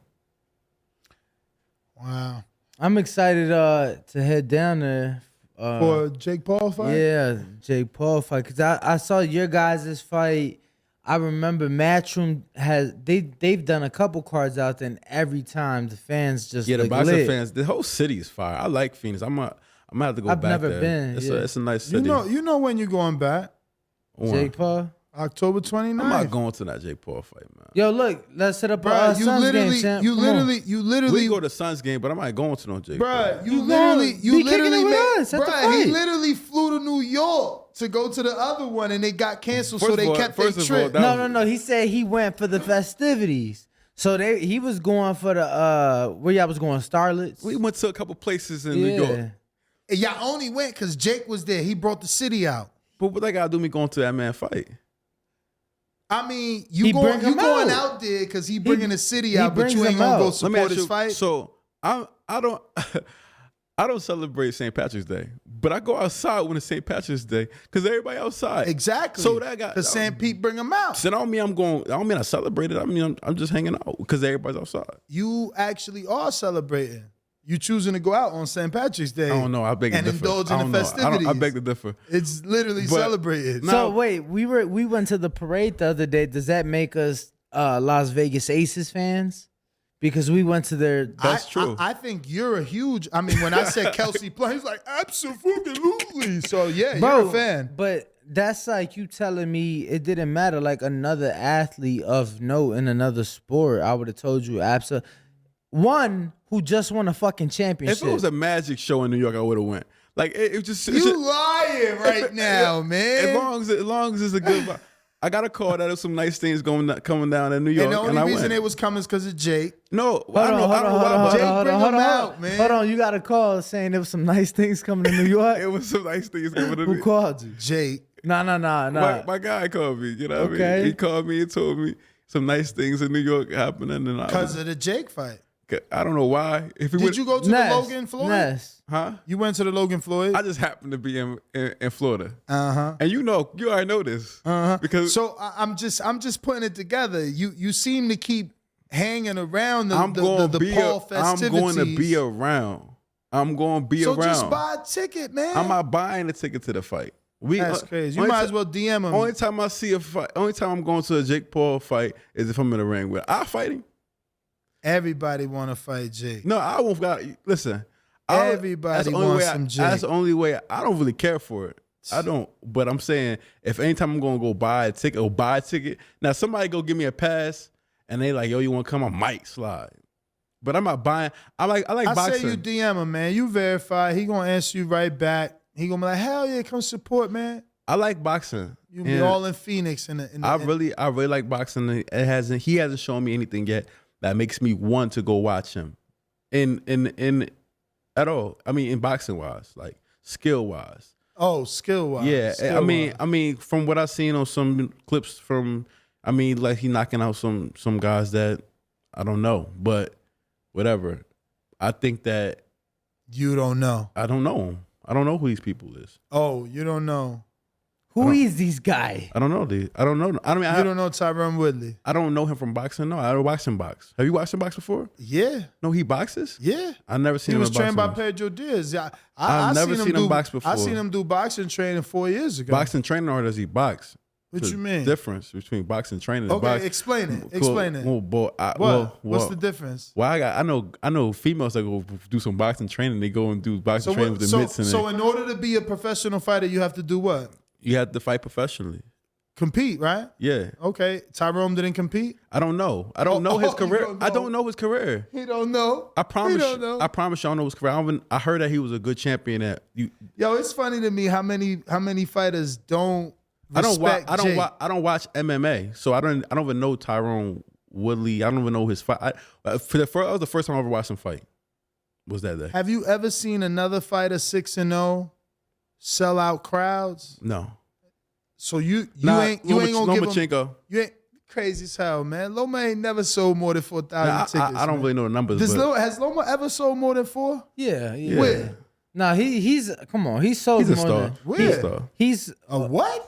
Wow. I'm excited to head down there. For Jake Paul fight? Yeah, Jake Paul fight. Because I saw your guys' fight. I remember Matchroom they've done a couple cards out there, and every time the fans just the boxing lit. fans, the whole city is fire. I like Phoenix. I'm gonna have to go back there. I've never been. It's a nice city. You know when you're going back? Jake Paul? October 29th. I'm not going to that Jake Paul fight, man. Yo, look, let's set up Bruh, a Suns game, champ. You literally We go to Suns game, but I'm not going to no Jake Paul. Bruh, you kicking literally it with made, us at the bruh, fight. he literally flew to New York to go to the other one, and they got canceled, so they kept their trip. No. He said he went for the festivities. So he was going for the where y'all was going, Starlets? We went to a couple places in New York. And y'all only went because Jake was there. He brought the city out. But what they got to do me going to that man fight? I mean, you going out there because he bringing the city out, but you ain't gonna go support his fight. So I don't I don't celebrate St. Patrick's Day, but I go outside when it's St. Patrick's Day because everybody outside. Exactly. So that guy, because St. Pete bring him out. So I don't mean I celebrate it. I mean I'm just hanging out because everybody's outside. You actually are celebrating. You choosing to go out on St. Patrick's Day. I don't know. I beg to differ. And indulge in the festivities. I beg to differ. It's literally celebrated. So wait, we went to the parade the other day. Does that make us Las Vegas Aces fans? Because we went to their. That's true. I think you're a huge. I mean, when I said Kelsey play, he's like absolutely. So yeah, you're a fan. But that's like you telling me it didn't matter. Like another athlete of note in another sport, I would have told you absolutely. One who just won a fucking championship. If it was a magic show in New York, I would have went. Like it just lying right now, man. As long as it's a good. I got a call that there's some nice things coming down in New York, and the only reason went. it was coming is because of Jake. No, I don't know why. Jake bring him out, man. Hold on, you got a call saying there was some nice things coming to New York. It was some nice things coming to New York. Who called you? Jake. No. My guy called me. You know what I mean? He called me and told me some nice things in New York happening, and because of the Jake fight. I don't know why. Did you go to the Logan Floyd? Ness. Huh? You went to the Logan Floyd? I just happened to be in Florida. And you already know this. Because so I'm just putting it together. You seem to keep hanging around the Paul festivities. I'm going to be around. So just buy a ticket, man. I'm not buying a ticket to the fight. That's crazy. You might as well DM him. Only time I see a fight, only time I'm going to a Jake Paul fight is if I'm in the ring with. I fight him. Everybody want to fight Jake. No, I won't. Listen, everybody wants some Jake. That's the only way. I don't really care for it. I don't. But I'm saying, if anytime I'm going to go buy a ticket, now somebody go give me a pass, and they like, yo, you want to come? I might slide. But I'm not buying. I like I boxing. say you DM him, man. You verify. He gonna answer you right back. He gonna be like, hell yeah, come support, man. I like boxing. You be all in Phoenix I really like boxing. He hasn't shown me anything yet that makes me want to go watch him. In at all. I mean, in boxing wise, like skill wise. Oh, skill wise. Yeah, I mean, from what I've seen on some clips from, like he knocking out some guys that I don't know, but whatever. I think that You don't know. I don't know him. I don't know who these people is. Oh, you don't know. Who is this guy? I don't know. I don't know. I mean, You don't know Tyron Woodley. I don't know him from boxing. No, I don't watch him box. Have you watched him box before? Yeah. No, he boxes. Yeah. I never seen He him. was trained by boxing. Pedro Diaz. Yeah, I've never seen him box before. I seen him do boxing training 4 years ago. Boxing training, or does he box? What you mean? Difference between boxing training and Okay, boxing. explain it. Cool. Explain it. Well, boy, What's the difference? Well, I know females that go do some boxing training. They go and do boxing training with the mitts and so in order to be a professional fighter, you have to do what? you have to fight professionally. Compete, right? Yeah. Okay. Tyrone didn't compete? I don't know. I don't know his you career. don't know. I don't know his career. He don't know. I promise. He don't know. I promise you, I don't know his career. I heard that he was a good champion. Yo, it's funny to me how many fighters don't I don't watch. respect Jake. I don't watch MMA, so I don't even know Tyrone Woodley. I don't even know his fight. That was the first time I ever watched him fight. Was that day? Have you ever seen another fighter 6-0 sell out crowds? No. So you ain't gonna give him. Lomachenko. You ain't crazy as hell, man. Loma ain't never sold more than 4,000 tickets. I don't really know the numbers. Has Loma ever sold more than 4? Yeah. Where? Nah, he's come on. He sold He's a more star. than Where? He's a star. he's. A what?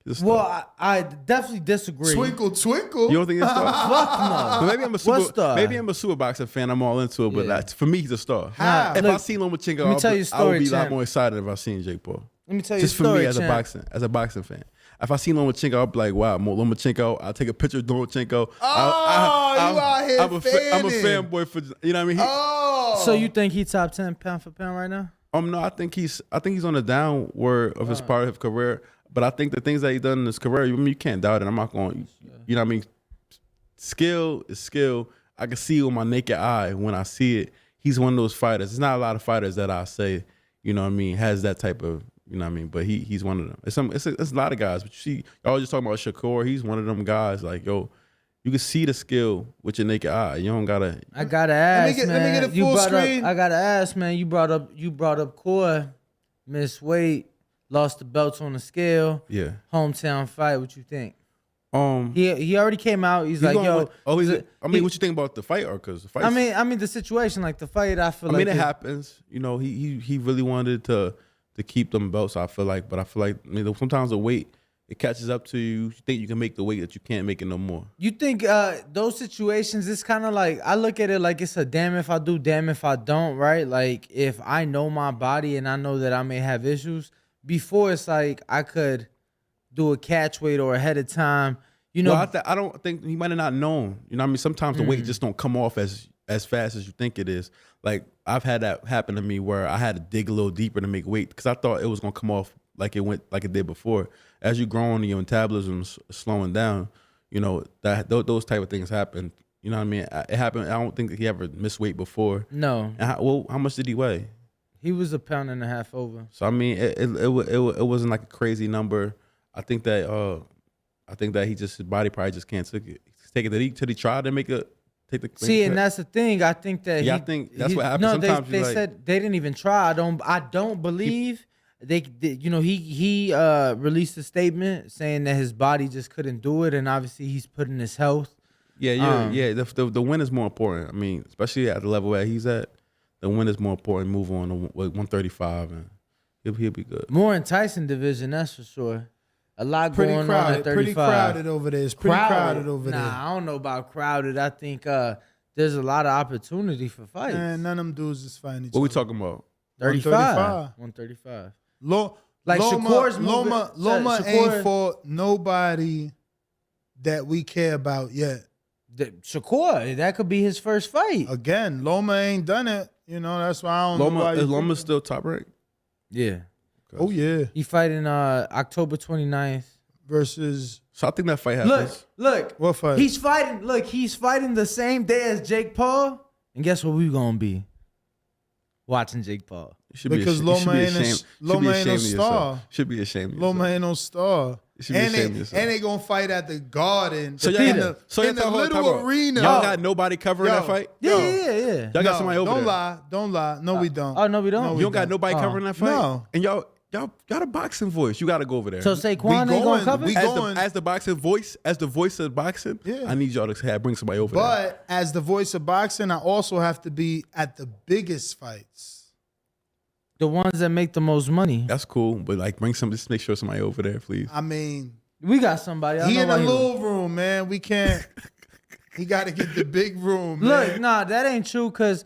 He's a star. Well, I definitely disagree. Twinkle, twinkle. You don't think he's a star? Fuck no. Maybe I'm a What star? maybe I'm a super boxer fan. I'm all into it, but Yeah. for me, he's a star. How? If Look, I seen Lomachenko, let me tell you a I would story, be a lot champ. more excited if I seen Jake Paul. Let me tell you Just a for story, me as champ. a boxing fan. If I seen Lomachenko, I'll be like, wow, Lomachenko. I'll take a picture of Lomachenko. You out here I'm a fanning. fanboy for, you know what I mean? Oh. So you think he top 10 pound for pound right now? No, I think he's on the downward of his part of his career. But I think the things that he done in his career, you can't doubt it. I'm not going, you know what I mean? Skill is skill. I can see it with my naked eye when I see it. He's one of those fighters. There's not a lot of fighters that I say, you know what I mean, has that type of, you know what I mean? But he's one of them. It's a lot of guys. But you see, y'all just talking about Shakur. He's one of them guys. Like, yo, you can see the skill with your naked eye. You don't gotta. I gotta ask, let me man. get a You full brought screen. I gotta ask, man. You brought up Core, missed weight, lost the belts on the scale. Yeah. Hometown fight. What you think? Um. He already came out. He's like, going yo. with- what you think about the fight, or because the fight? I mean the situation, like the fight. I feel like it happens. You know, he really wanted to keep them belts. I feel like, but I feel like sometimes the weight it catches up to you. You think you can make the weight that you can't make it no more. You think those situations, it's kind of like, I look at it like it's a damn if I do, damn if I don't, right? Like if I know my body and I know that I may have issues, before it's like I could do a catch weight or ahead of time, you know. Well, I don't think he might have not known. You know what I mean? Sometimes the weight just don't come off as fast as you think it is. Like I've had that happen to me where I had to dig a little deeper to make weight because I thought it was gonna come off like it did before. As you grow on, your metabolism's slowing down. You know that those type of things happen. You know what I mean? It happened. I don't think that he ever missed weight before. No, And how much did he weigh? he was 1.5 pounds over. So I mean, it wasn't like a crazy number. I think that he just his body probably just can't take it. Did he try to make a take the See, and that's the thing. I think that I think that's what happens. No, Sometimes they said they didn't even try. I don't believe they you know, he released a statement saying that his body just couldn't do it, and obviously he's putting his health. Yeah. The win is more important. I mean, especially at the level where he's at, the win is more important. Move on to 135, and he'll be good. More enticing division, that's for sure. A lot Pretty going crowded. on at 35. Pretty crowded over there. It's pretty crowded over there. Nah, I don't know about crowded. I think there's a lot of opportunity for fights. Man, none of them dudes is fighting each What other. we talking about? 35. 135. Like Shakur's Loma moving- ain't Shakur- for nobody that we care about yet. Shakur, that could be his first fight. Again, Loma ain't done it. You know, that's why I don't know why Is you Loma think- still top ranked? Yeah. Oh, yeah. He fighting October 29th. Versus So I think that fight happens. Look. what fight? He's fighting the same day as Jake Paul. And guess what we gonna be? Watching Jake Paul. You should Because be ashamed. Loma You ain't a- should be Loma ain't ashamed no of yourself. star. Should be ashamed of Loma yourself. ain't no star. You should be And ashamed of yourself. they gonna fight at the Garden. So in y'all the, so in the little arena. Y'all got nobody covering Yo. that fight? Yeah. Y'all got somebody over don't there. lie. Don't lie. No, we don't. Oh, no, we don't? No, You don't got nobody covering that fight? No. And y'all the boxing voice. You got to go over there. So Saquon ain't gonna cover? we going. As the boxing voice, as the voice of boxing, Yeah. I need y'all to bring somebody over there. But as the voice of boxing, I also have to be at the biggest fights. The ones that make the most money. That's cool, but like bring some. Just make sure somebody over there, please. I mean, We got somebody. I he know in why the he- little room, man. We can't. He got to get the big room, man. Look, nah, that ain't true. Cause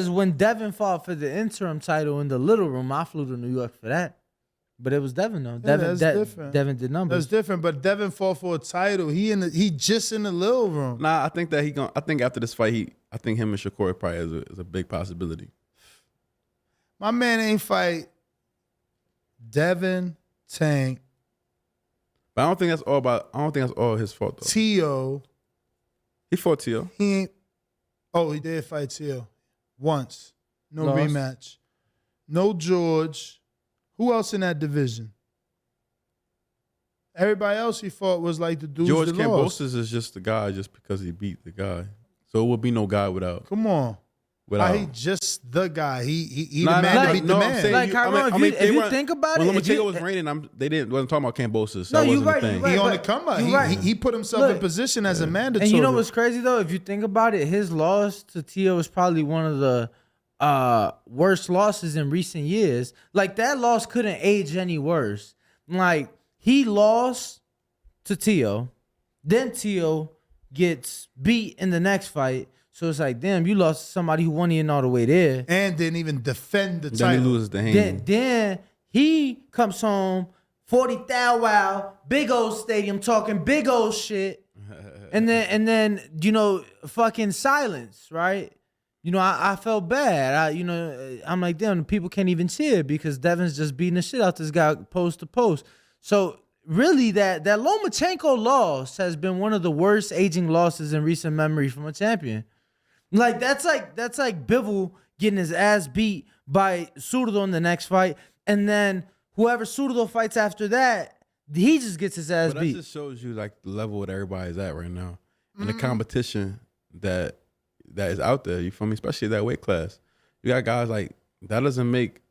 when Devin fought for the interim title in the little room, I flew to New York for that. But it was Devin though. Yeah, Devin, that's different. Devin did numbers. That's different. But Devin fought for a title. He just in the little room. Nah, I think that I think after this fight, I think him and Shakur probably is a big possibility. My man ain't fight Devin, Tank, But I don't think that's all his fault though. Tio. He fought Tio. He ain't. Oh, he did fight Tio once. No Lost. rematch. No George. Who else in that division? Everybody else he fought was like the dudes George that lost. Kambosos is just the guy just because he beat the guy. So it would be no guy without. Come on. Without. He just the guy. He Nah, the man nah, to nah, beat no, the I'm man. saying Like, you- Kyrone, they if you weren't- think about when it, if Lomachenko you- was reigning, they wasn't talking about Kambosos. No, That you wasn't right, the you thing. right. He on but the come up. you right. He put himself Look, in position as a mandatory. And you know what's crazy though? If you think about it, his loss to Tio is probably one of the worst losses in recent years. Like that loss couldn't age any worse. Like he lost to Tio, then Tio gets beat in the next fight. So it's like, damn, you lost to somebody who won in all the way there. and didn't even defend the Then he title. loses the hand. Then he comes home, 40,000 wow, big old stadium, talking big old shit. And then fucking silence, right? I felt bad. I'm like, damn, people can't even cheer because Devin's just beating the shit out this guy post to post. So really, that Lomachenko loss has been one of the worst aging losses in recent memory from a champion. Like that's like Bivol getting his ass beat by Cejudo in the next fight, and then whoever Cejudo fights after that, he just gets his ass But that beat. just shows you like the level that everybody's at right now, and the competition that is out there. You feel me? Especially that weight class. You got guys like that doesn't make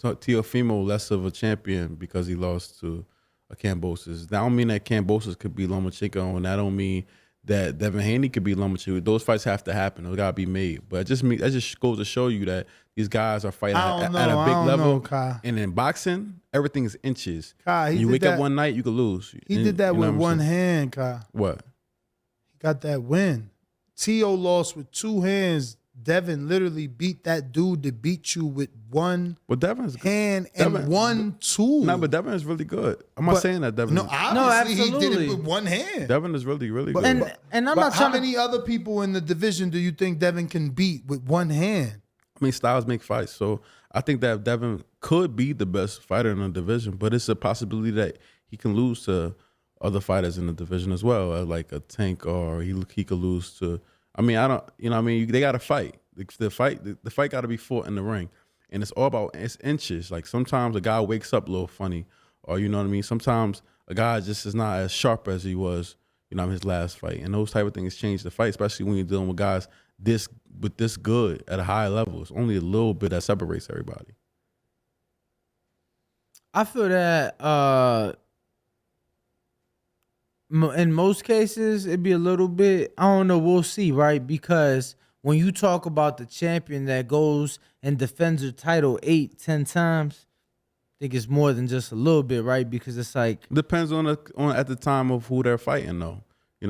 Teofimo less of a champion because he lost to a Kambosos. That don't mean that Kambosos could be Lomachenko, and that don't mean that Devin Haney could be Lomachenko. Those fights have to happen. Those gotta be made. But that just goes to show you that these guys are fighting I at don't a know. big I don't level. know, Kai. And in boxing, everything is inches. Kai, he you did wake up that- one night, you could lose. He And- did that you know with what I'm one saying? hand, Kai. What? He got that win. Tio lost with two hands. Devin literally beat that dude that beat you with one But Devin's hand and Devin- one tool. No, but Devin is really good. I'm not But- saying that Devin. No, is, obviously he did absolutely. it with one hand. Devin is really, really But- good. And I'm But not how trying many other people in the division do you think Devin can beat with one hand? I mean, styles make fights, so I think that Devin could be the best fighter in the division, but it's a possibility that he can lose to other fighters in the division as well, like a Tank, or he could lose to. I mean, I don't. You know, what I mean, they got to fight. The fight got to be fought in the ring, and it's all about it's inches. Like sometimes a guy wakes up a little funny, or you know what I mean. Sometimes a guy just is not as sharp as he was, in his last fight, and those type of things change the fight, especially when you're dealing with guys this good at a high level. It's only a little bit that separates everybody. I feel that in most cases it'd be a little bit. I don't know. We'll see, right? Because when you talk about the champion that goes and defends their title 8-10 times, I think it's more than just a little bit, right? Because it's like Depends on at the time of who they're fighting, though.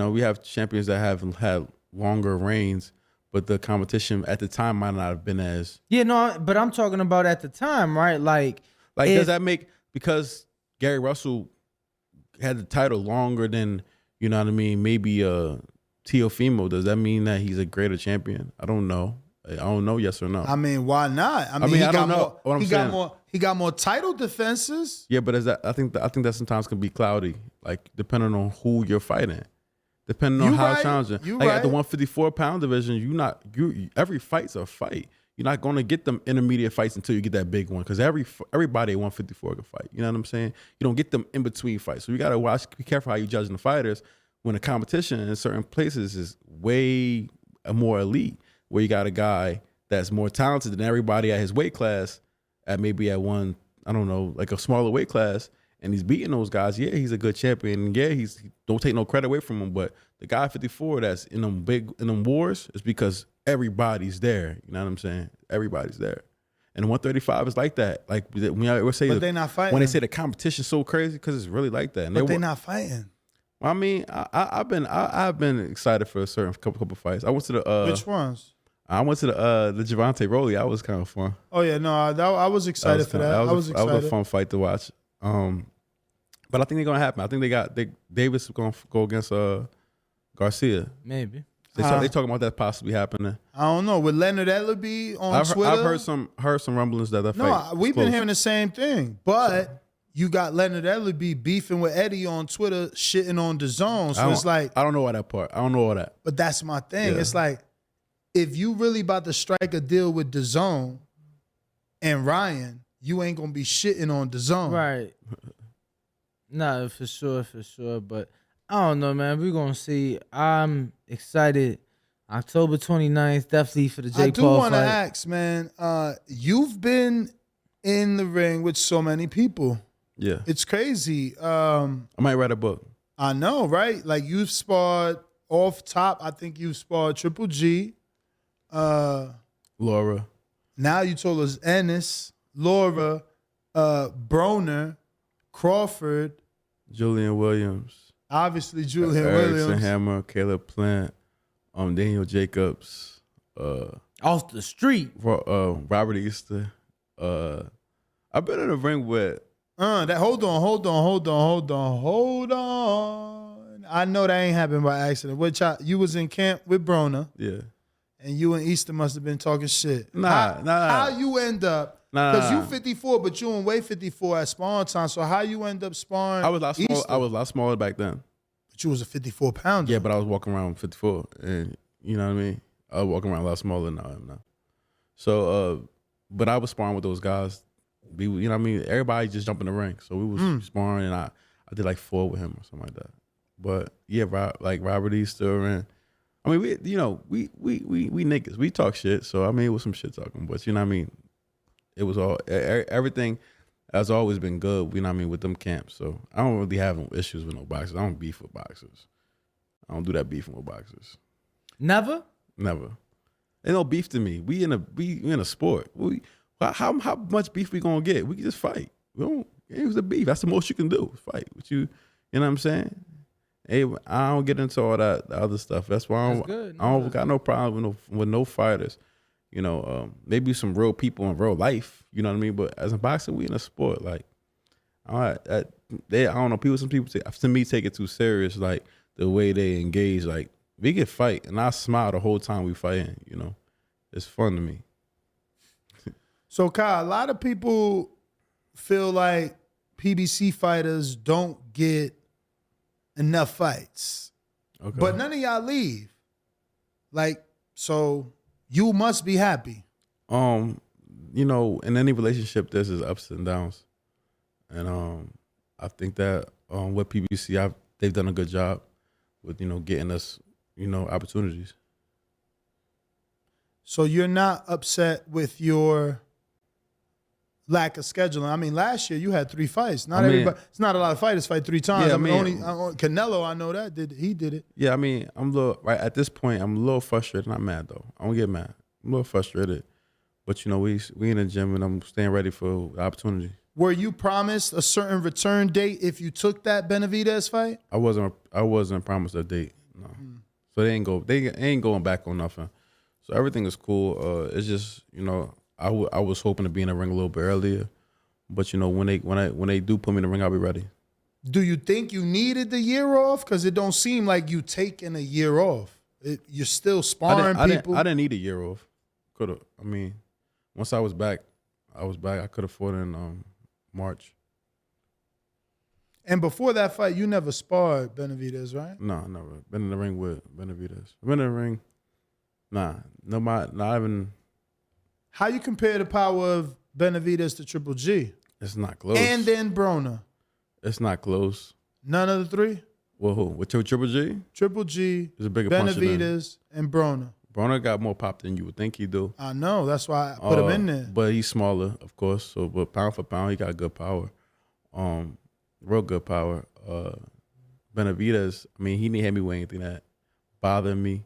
We have champions that have had longer reigns, but the competition at the time might not have been as but I'm talking about at the time, right? Like if- does that make, because Gary Russell had the title longer than, you know what I mean, maybe Teofimo, does that mean that he's a greater champion? I don't know. Yes or no. I mean, why not? I mean, mean, he I got don't know more. what I'm He got saying. more. He got more title defenses. Yeah, but I think that sometimes can be cloudy, like depending on who you're fighting. Depending on You how right. challenging. You Like at the right. 154 pound division, every fight's a fight. You're not going to get them intermediate fights until you get that big one, because everybody at 154 can fight. You know what I'm saying? You don't get them in between fights. So you got to be careful how you judging the fighters when the competition in certain places is way more elite, where you got a guy that's more talented than everybody at his weight class, at one, I don't know, like a smaller weight class, and he's beating those guys. Yeah, he's a good champion. And yeah, he don't take no credit away from him. But the guy at 54 that's in them wars is because everybody's there. You know what I'm saying? Everybody's there. And 135 is like that. Like when I say, But they're not fighting. when they say the competition's so crazy, because it's really like that. And But they're not fighting. I mean, I've been excited for a certain couple fights. I went to the Which ones? I went to the Javante Roley. That was kind of fun. Oh yeah, no, I was excited for that. That was excited. a fun fight to watch. But I think they're gonna happen. I think Davis is gonna go against Garcia. Maybe. They talking about that possibly happening. I don't know. With Leonard Ellerby on Twitter, I've heard some rumblings that fight. No, we've is been close. hearing the same thing. But you got Leonard Ellerby beefing with Eddie on Twitter, shitting on Dazn. So it's like, I don't know all that part. I don't know all that. but that's my thing. Yeah. It's like, if you really about to strike a deal with Dazn and Ryan, you ain't gonna be shitting on Dazn. Right. No, for sure. But I don't know, man. We're going to see. I'm excited. October 29th, definitely for the Jake I do Paul want to fight. ask, man. You've been in the ring with so many people. Yeah. It's crazy. I might write a book. I know, right? Like you've sparred off top. I think you've sparred Triple G. Laura. Now you told us Ennis, Laura, Broner, Crawford, Julian Williams. obviously Julian Erickson Williams. Hammer, Caleb Plant, Daniel Jacobs, Off the street. Robert Easter. I've been in the ring with Hold on. I know that ain't happened by accident. You was in camp with Broner, yeah. and you and Easter must have been talking shit. Nah. How you end up? Nah. Because you 54, but you in weight 54 at sparring time. So how you end up sparring? I was a lot small, Easter? I was a lot smaller back then. But you was a 54 pounder. Yeah, but I was walking around 54, and you know what I mean. I was walking around a lot smaller than I am now. So, but I was sparring with those guys. You know what I mean. Everybody just jumped in the ring, so we was sparring, and I did like 4 with him or something like that. But yeah, like Robert Easter, and I mean, we niggas, we talk shit. So I mean, it was some shit talking, but you know what I mean. It was all everything has always been good. You know what I mean, with them camps. So I don't really have no issues with no boxers. I don't beef with boxers. I don't do that beefing with boxers. Never? Never. Ain't no beef to me. We in a sport. How much beef we gonna get? We can just fight. We don't. It was a beef. That's the most you can do. Fight with you. You know what I'm saying? Hey, I don't get into all that the other stuff. That's why I don't got no problem with no fighters. You know, maybe some real people in real life. You know what I mean? But as a boxer, we in a sport. Like, I don't know. Some people to me take it too serious. Like the way they engage. Like we can fight, and I smile the whole time we fighting. You know, it's fun to me. So Kyle, a lot of people feel like PBC fighters don't get enough fights. Okay. But none of y'all leave. Like, so you must be happy. You know, in any relationship, there's its ups and downs, and I think that with PBC, they've done a good job with getting us opportunities. So you're not upset with your lack of scheduling. I mean, last year you had 3 fights. Everybody. It's not a lot of fighters fight 3 times. Yeah, only Canelo. I know that he did it. Yeah, I mean, I'm a little right at this point. I'm a little frustrated. Not mad though. I don't get mad. I'm a little frustrated, but we in the gym and I'm staying ready for the opportunity. Were you promised a certain return date if you took that Benavidez fight? I wasn't promised a date. No, so they ain't going back on nothing. So everything is cool. It's just I was hoping to be in the ring a little bit earlier, but when they do put me in the ring, I'll be ready. Do you think you needed the year off? Because it don't seem like you taking a year off. You're still sparring people. I didn't need a year off. Could've. I mean, once I was back. I could have fought in March. And before that fight, you never sparred Benavidez, right? No, never. Been in the ring with Benavidez. Been in the ring. Nah, not even. How you compare the power of Benavidez to Triple G? It's not close. And then Broner. It's not close. None of the three? Well, who? With Triple G? Triple G, There's a bigger puncher than Benavidez, and Broner. Broner got more pop than you would think he do. I know. That's why I put him in there. But he's smaller, of course. So, but pound for pound, he got good power. Real good power. Benavidez, I mean, he didn't hit me with anything that bothered me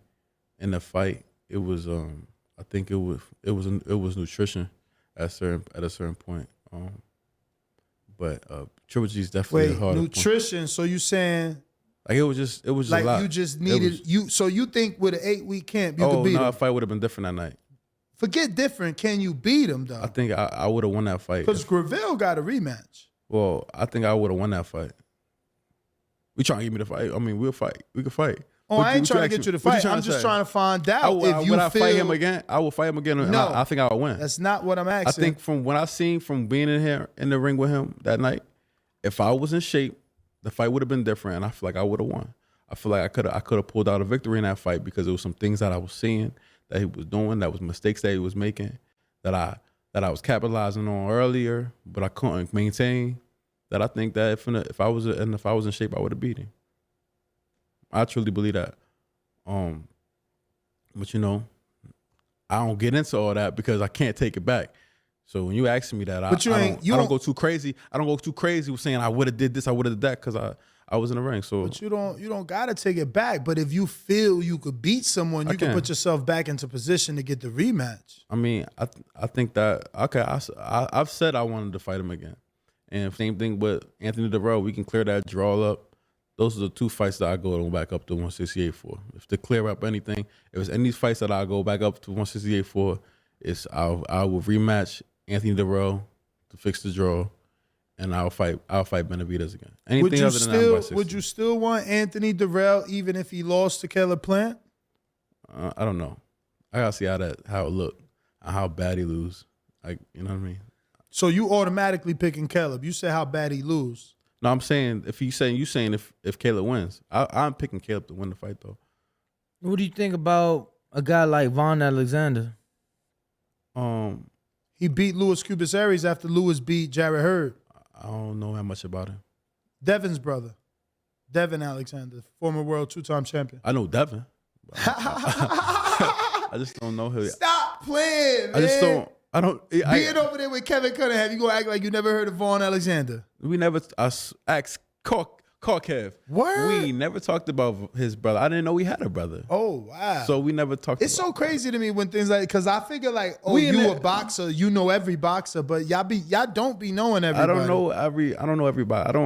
in the fight. It was, I think it was nutrition at a certain point. But Triple G is definitely Wait, hard. nutrition. So you saying Like it was just like a lot. you just needed you? So you think with an 8-week camp you could beat him? That fight would have been different that night. Forget different. Can you beat him though? I think I would have won that fight. Because Gravel got a rematch. Well, I think I would have won that fight. We trying to give me the fight. I mean, we'll fight. We can fight. Oh, I ain't trying to get you to fight. I'm just trying to find out if you would I feel. fight him again? I will fight him again. And No. I think I would win. That's not what I'm asking. I think from what I seen from being in here in the ring with him that night, if I was in shape, the fight would have been different, and I feel like I would have won. I feel like I could have pulled out a victory in that fight because there was some things that I was seeing that he was doing, that was mistakes that he was making, that I was capitalizing on earlier, but I couldn't maintain. That I think that if I was in shape, I would have beat him. I truly believe that. But you know, I don't get into all that because I can't take it back. So when you ask me that, I don't go too crazy. I don't go too crazy with saying I would have did this, I would have did that because I was in the ring. So, but you don't gotta take it back. But if you feel you could beat someone, you can put yourself back into position to get the rematch. I mean, I think that I've said I wanted to fight him again, and same thing with Anthony Darrell. We can clear that draw up. Those are the two fights that I go back up to 168 for. If to clear up anything, if it's any fights that I go back up to 168 for, I will rematch Anthony Darrell to fix the draw, and I'll fight Benavidez again. Anything other than that, I'm by 60. Would you still want Anthony Darrell even if he lost to Caleb Plant? I don't know. I gotta see how it looked, how bad he lose. Like, you know what I mean? So you automatically picking Caleb. You said how bad he lose. No, I'm saying if you saying if Caleb wins, I'm picking Caleb to win the fight though. What do you think about a guy like Von Alexander? He beat Louis Kubas-Aries after Louis beat Jarrett Hurd. I don't know how much about him. Devin's brother, Devin Alexander, former world 2-time champion. I know Devin. I just don't know him. Stop playing, man. I just don't. I don't. Being over there with Kevin Cunningham, you gonna act like you never heard of Vaughn Alexander? We never. I asked Kev. Word? We never talked about his brother. I didn't know he had a brother. Oh, wow. So we never talked. It's so crazy to me when things like, because I figure like, oh, you a boxer, you know every boxer, but y'all don't be knowing everybody. I don't know everybody.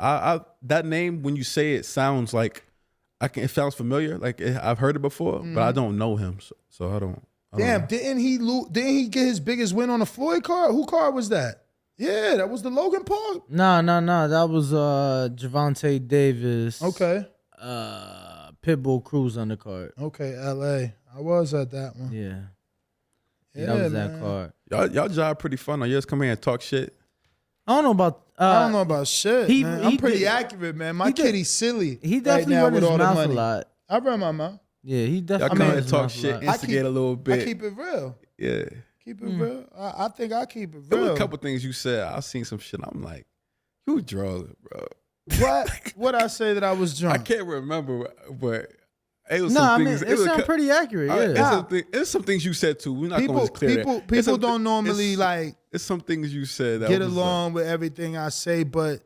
I that name when you say it sounds like it sounds familiar. Like I've heard it before, but I don't know him, so I don't. Damn, didn't he get his biggest win on a Floyd card? Who card was that? Yeah, that was the Logan Paul. No. That was Gervonta Davis. Okay. Pitbull Cruz on the card. Okay, LA. I was at that one. Yeah. Yeah, That was man. that card. Y'all job pretty fun. You just come here and talk shit. I don't know about I don't know about shit. he- Man. he I'm pretty did- accurate, man. My he did- kitty's silly. he right definitely now run with his all the mouth money. a lot. I run my mouth. Yeah, he Y'all definitely come run here his and talk mouth a shit, lot. instigate a little bit. I keep it real. Yeah. Keep it real. I think I keep it There was real. a couple things you said. I seen some shit. I'm like, you drunk, bro. What I say that I was drunk? I can't remember, but it was No, some I mean things. it sounds pretty accurate. Yeah. It's some things you said too. We're not going to clear that. People don't normally like It's some things you said that get was along with everything I say, but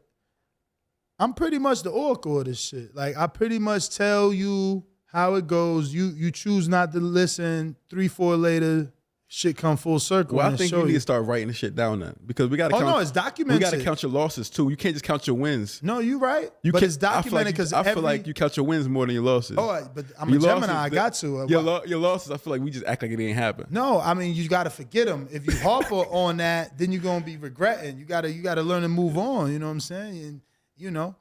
I'm pretty much the oracle of this shit. Like I pretty much tell you how it goes. You choose not to listen. 3-4 later, shit come full circle. Well, and I think show you need to start writing the shit down then, because we got to. Oh count, no, it's documented. We got to count your losses too. You can't just count your wins. No, you right. You but can't, it's documented because I feel like you count your wins more than your losses. Oh, but I'm Your a Gemini. losses, I got to. Your losses, I feel like we just act like it didn't happen. No, I mean you got to forget them. If you harp on that, then you're gonna be regretting. You gotta learn to move on. You know what I'm saying? And you know,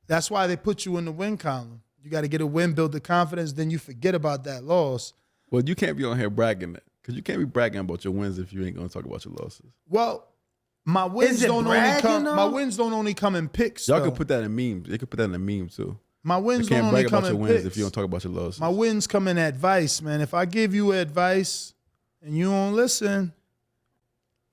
that's why they put you in the win column. You got to get a win, build the confidence. Then you forget about that loss. Well, you can't be on here bragging that, because you can't be bragging about your wins if you ain't gonna talk about your losses. Well, My wins it don't only bragging, come. though? My wins don't only come in picks. Y'all though. can put that in memes. They could put that in a meme too. My You wins don't can't only brag come about your in wins picks. if you don't talk about your losses. My wins come in advice, man. If I give you advice and you don't listen,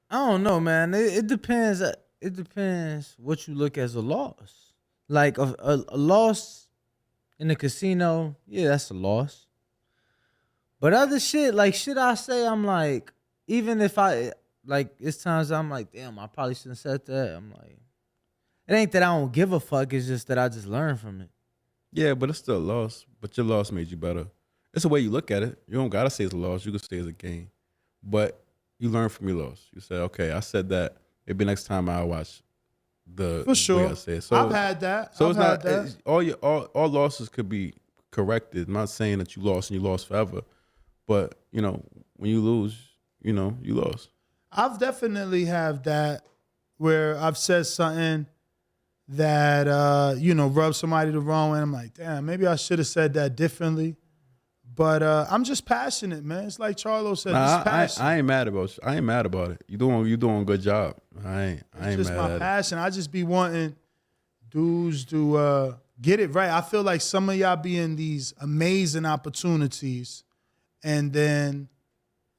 I don't know, man. It depends. It depends what you look as a loss. Like a loss in the casino, yeah, that's a loss. But other shit, like shit I say, I'm like, even if I like, it's times I'm like, damn, I probably shouldn't have said that. I'm like, it ain't that I don't give a fuck. It's just that I just learn from it. Yeah, but it's still a loss. But your loss made you better. It's the way you look at it. You don't gotta say it's a loss. You can say it's a gain. But you learn from your loss. You say, okay, I said that. Maybe next time I'll watch the for sure. way I say it. So I've had that. So I've it's had not that. all losses could be corrected. I'm not saying that you lost and you lost forever, but when you lose, you lost. I've definitely have that where I've said something that rubbed somebody the wrong way. I'm like, damn, maybe I should have said that differently. But I'm just passionate, man. It's like Charlo said, Nah, it's passion. I ain't mad about I ain't mad about it. You doing a good job. I ain't It's just mad my at it. passion. I just be wanting dudes to get it right. I feel like some of y'all be in these amazing opportunities and then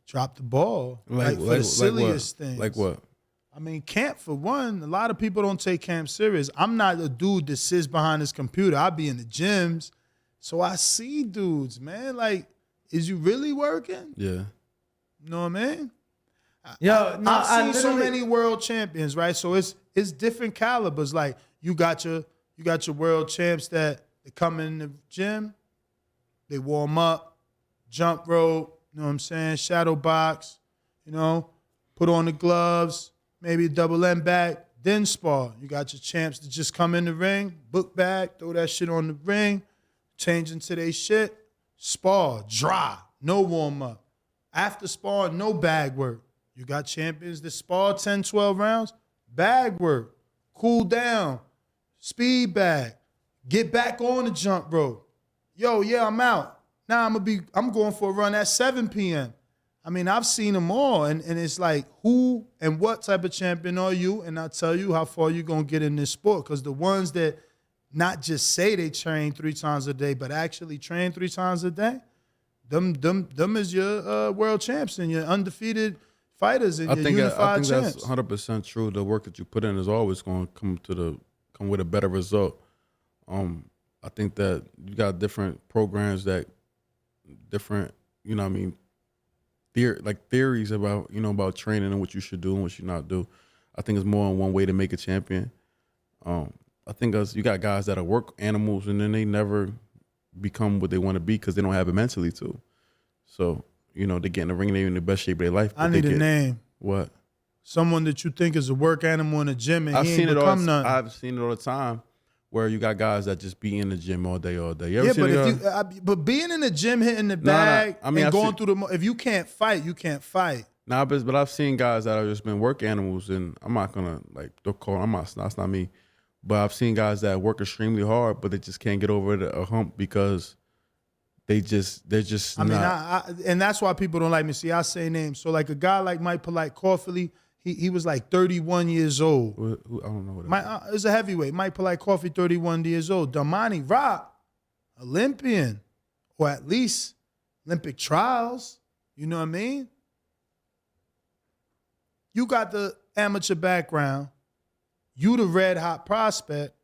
drop the ball. Like for the silliest things. Like what? I mean, camp for one, a lot of people don't take camp serious. I'm not a dude that sits behind his computer. I be in the gyms. So I see dudes, man. Like, is you really working? Yeah. You know what I mean? Yo, no, I've seen so many world champions, right? So it's different calibers. Like you got your world champs that they come in the gym, they warm up, jump rope, you know what I'm saying? Shadow box, put on the gloves, maybe a double end back, then spar. You got your champs that just come in the ring, book bag, throw that shit on the ring, change into their shit, spar, dry, no warm up. After spar, no bag work. You got champions that spar 10, 12 rounds, bag work, cool down, speed bag, get back on the jump rope. Yo, yeah, I'm out. Now I'm going for a run at 7 p.m. I mean, I've seen them all, and it's like, who and what type of champion are you? And I'll tell you how far you're going to get in this sport, because the ones that not just say they train 3 times a day, but actually train 3 times a day, them is your world champs and your undefeated fighters and your unified champs. That's 100% true. The work that you put in is always going to come with a better result. I think that you got different programs that different, theories about about training and what you should do and what you not do. I think it's more than one way to make a champion. I think you got guys that are work animals and then they never become what they want to be because they don't have it mentally too. So, they get in the ring, they're in the best shape of their life. I need a name. What? Someone that you think is a work animal in the gym and I've he ain't seen become nothing. I've seen it all the time where you got guys that just be in the gym all day. You ever Yeah, seen but being in the gym, hitting the bag, I mean, and going through if you can't fight, you can't fight. Nah, but I've seen guys that have just been work animals, and I'm not gonna that's not me. But I've seen guys that work extremely hard, but they just can't get over a hump because they're just I mean, not. and that's why people don't like me. See, I say names. So like a guy like Mike Polite Coffey, he was like 31 years old. I don't know what that is. It's a heavyweight. Mike Polite Coffey, 31 years old. Damani Rock, Olympian, or at least Olympic trials. You know what I mean? You got the amateur background. You the red hot prospect,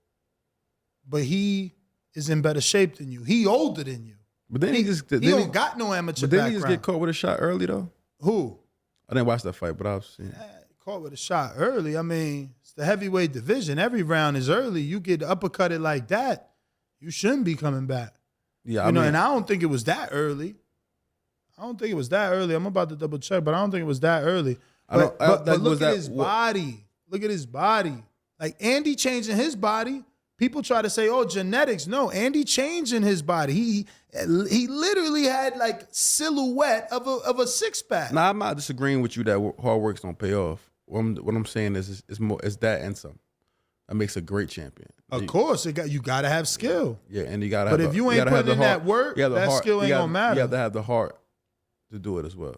but he is in better shape than you. He older than you. But then he don't got no amateur But then background. he just get caught with a shot early though. Who? I didn't watch that fight, but I've seen it. Caught with a shot early. I mean, it's the heavyweight division. Every round is early. You get uppercutted like that, you shouldn't be coming back. Yeah, and I don't think it was that early. I'm about to double check, but I don't think it was that early. But look at his body. Look at his body. Like Andy changing his body. People try to say, "Oh, genetics." No, Andy changing his body. He literally had like silhouette of a 6-pack. Nah, I'm not disagreeing with you that hard works don't pay off. What I'm saying is that and some. That makes a great champion. Of course, you got to have skill. Yeah, and you got to. But if you ain't putting in that work, that skill ain't gonna matter. You have to have the heart to do it as well.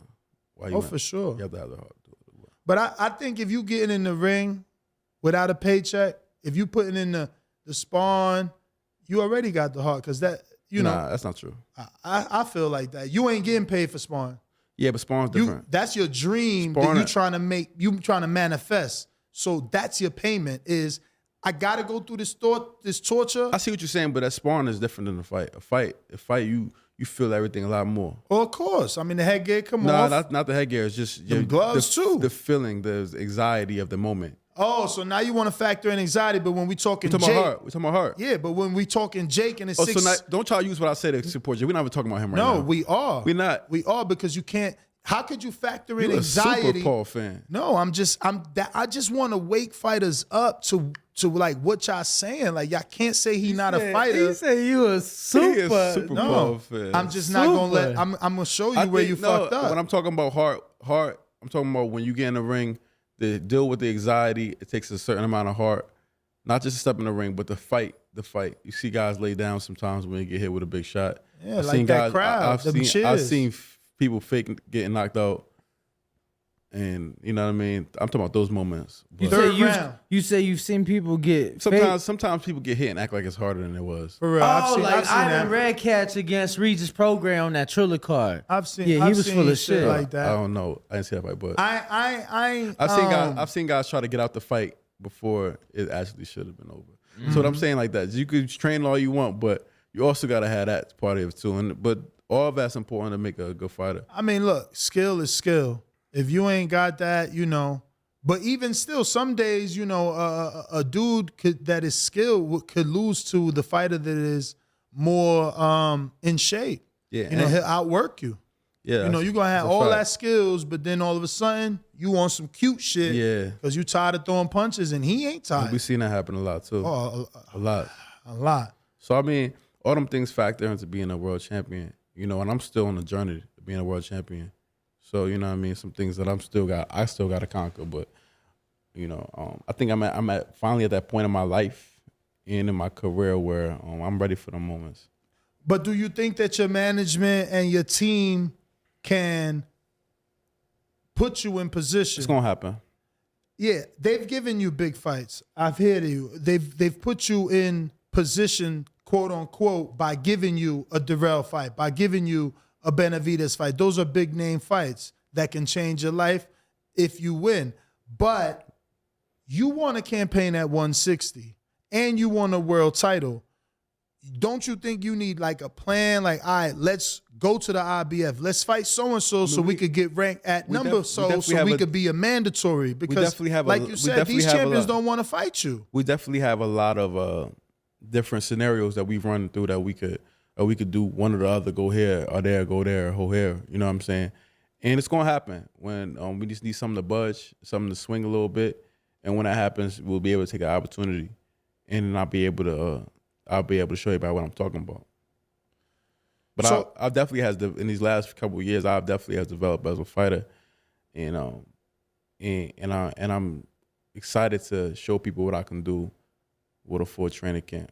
For sure. You have to have the heart to do it as well. But I think if you getting in the ring without a paycheck, if you putting in the sparring, you already got the heart because that, Nah, that's not true. I feel like that. You ain't getting paid for sparring. Yeah, but sparring's different. That's your dream Sparring- that you trying to manifest. So that's your payment is I got to go through this torture. I see what you're saying, but that sparring is different than a fight. A fight, you feel everything a lot more. Well, of course. I mean, the headgear come Nah, off. not the headgear. It's just The gloves, too. The feeling, the anxiety of the moment. Oh, so now you want to factor in anxiety, but when we talking We're Jake. talking about heart. Yeah, but when we talking Jake and his Oh, six. so now, don't try to use what I say to support you. We're not even talking about him right now. No, we are. We're not. We are because you can't. How could you factor in You're anxiety? a Super Paul fan. No, I just want to wake fighters up to like what y'all saying. Like y'all can't say he not a fighter. He say you a super. He is Super Paul No, fan. I'm just not gonna let. Super. I'm gonna show you where you fucked up. When I'm talking about heart, I'm talking about when you get in the ring, to deal with the anxiety, it takes a certain amount of heart. Not just to step in the ring, but the fight. You see guys lay down sometimes when you get hit with a big shot. Yeah, like that crowd, them I've cheers. seen people fake getting knocked out. And you know what I mean? I'm talking about those moments. You But Third say round. you say you've seen people get sometimes people get hit and act like it's harder than it was. For real, I've seen I've seen Ivan that. Redcatch against Regis Program on that Triller card. I've seen. Yeah, he I've was seen full of shit. like that. I don't know. I didn't see that fight, but I I've seen guys try to get out the fight before it actually should have been over. So what I'm saying like that, you could train all you want, but you also gotta have that part of it too. But all of that's important to make a good fighter. I mean, look, skill is skill. If you ain't got that, But even still, some days, a dude that is skilled could lose to the fighter that is more in shape. Yeah, He'll outwork you. Yeah, You're gonna have all that skills, but then all of a sudden you want some cute shit. Yeah. Because you tired of throwing punches and he ain't tired. We've seen that happen a lot too. Oh, a lot. a lot. So I mean, all them things factor into being a world champion. And I'm still on the journey to being a world champion. So you know what I mean, some things that I still got to conquer. But I think I'm finally at that point in my life and in my career where I'm ready for the moments. But do you think that your management and your team can put you in position? It's gonna happen. Yeah, they've given you big fights. I've heard you. They've put you in position, quote unquote, by giving you a Darrell fight, by giving you a Benavidez fight. Those are big name fights that can change your life if you win. But you want a campaign at 160 and you want a world title. Don't you think you need like a plan? Like, all right, let's go to the IBF. Let's fight so-and-so so we could get ranked at number so we could be a mandatory. Because definitely have like you said, these champions don't want to fight you. We definitely have a lot of different scenarios that we've run through that we could do one or the other, go here or there, go there, or here. You know what I'm saying? And it's gonna happen when we just need something to budge, something to swing a little bit. And when that happens, we'll be able to take an opportunity, and then I'll be able to show you about what I'm talking about. But So- I definitely in these last couple of years, I've definitely has developed as a fighter, and I'm excited to show people what I can do with a full training camp.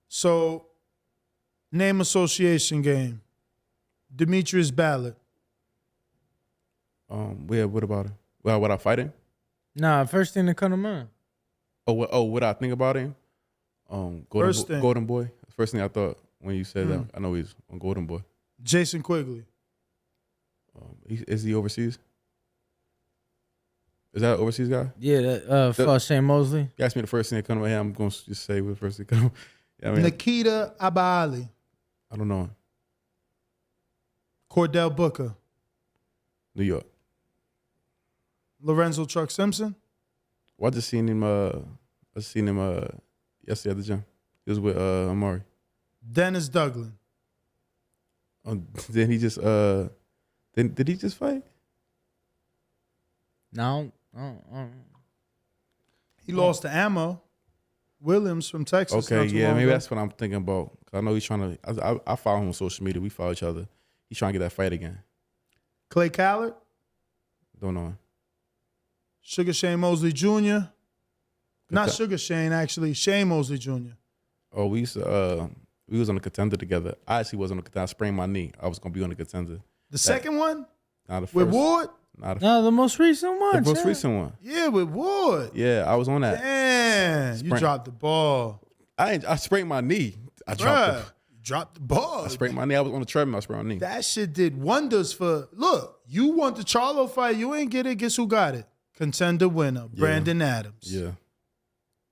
So, name association game. Demetrius Ballard. What about him? Well, what I fight him? Nah, first thing that come to mind. What I think about him? First thing. Golden Boy. First thing I thought when you said that, I know he's on Golden Boy. Jason Quigley. Is he overseas? Is that an overseas guy? Yeah, that for Shane Mosley. You asked me the first thing that come to my head. I'm going to just say what the first thing come. Yeah, I mean, Nikita Abali. I don't know him. Cordell Booker. New York. Lorenzo Truck Simpson. Well, I just seen him. Yesterday at the gym. He was with Amari. Dennis Douglin. Then he just did he just fight? No, He lost to Ammo Williams from Texas. Okay, not too yeah, long maybe ago. that's what I'm thinking about. 'Cause I know he's trying to. I follow him on social media. We follow each other. He's trying to get that fight again. Clay Callard. Don't know him. Sugar Shane Mosley Jr. Not Okay. Sugar Shane, actually. Shane Mosley Jr. Oh, we used to. We was on the contender together. I actually was on the contender. I sprained my knee. I was gonna be on the contender. The second one Now the first. with Ward. Not No, the most recent the one. most yeah. recent one. Yeah, with Wood. Yeah, I was on that. Damn, you Sprint. dropped the ball. I sprained my knee. I Bruh, you dropped the ball. I sprained my knee. I was on the treadmill. I sprained my knee. That shit did wonders for. Look, you want the Charlo fight. You ain't get it. Guess who got it? Contender winner, Brandon Adams. Yeah.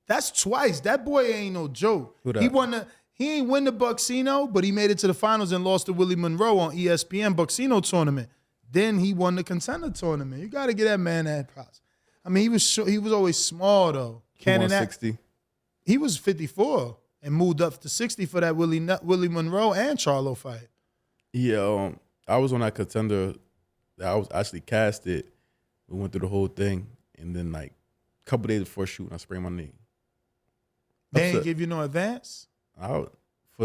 That's twice. That boy ain't no joke. Who that? He won the. He ain't win the Bucksino, but he made it to the finals and lost to Willie Monroe on ESPN Bucksino tournament. Then he won the contender tournament. You got to get that man that props. I mean, he was always small though. He won Cannon 60. He was 54 and moved up to 60 for that Willie Monroe and Charlo fight. Yeah, I was on that contender. I was actually casted. We went through the whole thing, and then like a couple days before shooting, I sprained my knee. They ain't Upset. give you no advance? For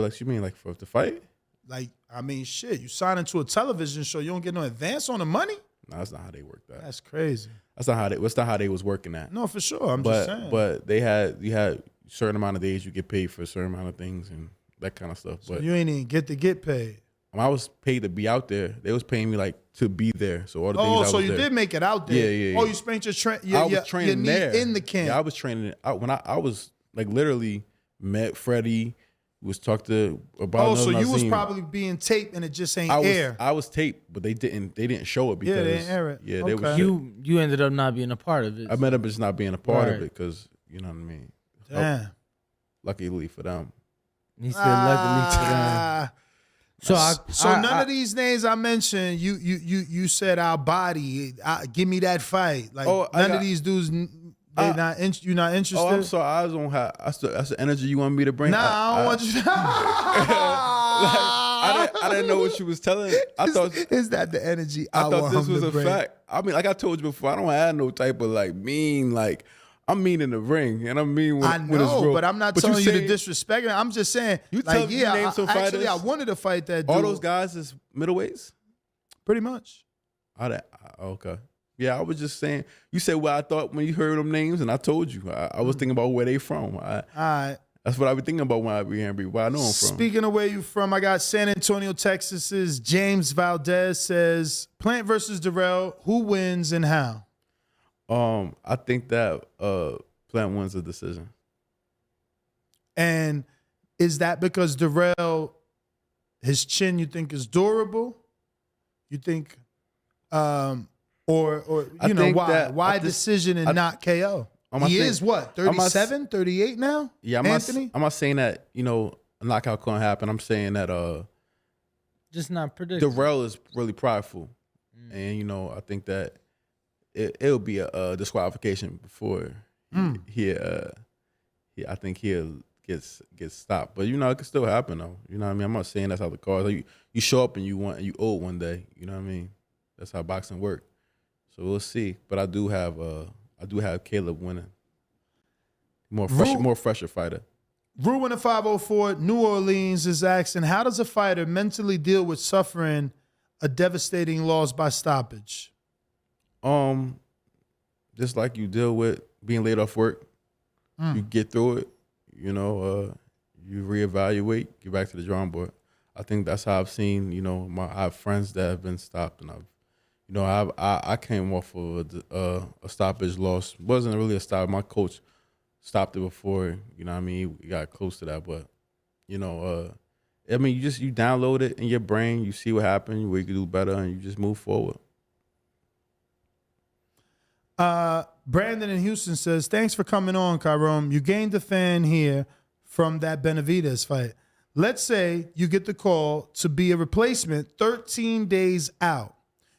like, you mean like for the fight? Like, I mean, shit, you sign into a television show, you don't get no advance on the money? No, that's not how they work that. That's crazy. That's not how they. That's not how they was working that. No, for sure. I'm just saying. But you had a certain amount of days you get paid for a certain amount of things and that kind of stuff. So But you ain't even get paid. when I was paid to be out there, they was paying me like to be there. So all the days Oh, I so was you there, did make it out there. Yeah. Oh, you sprained your I was training knee there in the camp. Yeah, I was training. When I was like literally met Freddie, was talked to about. Oh, so you was Nazim. probably being taped and it just ain't I was air. I was taped, but they didn't show it because Yeah, they didn't air it. Yeah, they Okay. was. You ended up not being a part of it. I met up just not being a part of Right. it because you know what I mean. Damn. Luckily for them. He said, luckily to them. So none of these names I mentioned, you said our body. Give me that fight. Like none of these dudes. You're not interested. Oh, I'm sorry. I don't have. That's the energy you want me to bring. Nah, I don't want you. I didn't know what you was telling. I thought Is that the energy I thought want this him was to a bring? fact. I mean, like I told you before, I don't have no type of like mean. Like I'm mean in the ring, and I'm mean when, I when it's know, real. but I'm not But telling you to say disrespect me. I'm just saying, You like, tell me yeah, name some actually, I fighters. wanted to fight that dude. all those guys is middleweights. Pretty much. Okay. Yeah, I was just saying. You said what I thought when you heard them names, and I told you. I was thinking about where they from. All right. That's what I be thinking about when I be here, where I know them from. Speaking of where you from, I got San Antonio, Texas's James Valdez says, Plant versus Darrell, who wins and how? I think that Plant wins the decision. And is that because Darrell, his chin, you think is durable? You think, or I you know, think why? that- Why I think- decision and not KO? I'm not He saying- is what, I'm not- 37, 38 now? Yeah, Anthony? I'm not saying that, a knockout couldn't happen. I'm saying that Just not predictable. Darrell is really prideful. And, I think that it'll be a disqualification before I think he'll get stopped. But, it could still happen, though. You know what I mean? I'm not saying that's how the cards. Like, you show up and you old one day. You know what I mean? That's how boxing works. So we'll see. But I do have Caleb winning. More fresher fighter. Ruin the 504, New Orleans is asking, how does a fighter mentally deal with suffering a devastating loss by stoppage? Just like you deal with being laid off work, you get through it. You reevaluate, get back to the drawing board. I think that's how I've seen. I have friends that have been stopped, and I came off of a stoppage loss. It wasn't really a stop. My coach stopped it before. You know what I mean? We got close to that, but you download it in your brain. You see what happened, where you can do better, and you just move forward. Brandon in Houston says, thanks for coming on, Kyrone. You gained a fan here from that Benavidez fight. Let's say you get the call to be a replacement 13 days out.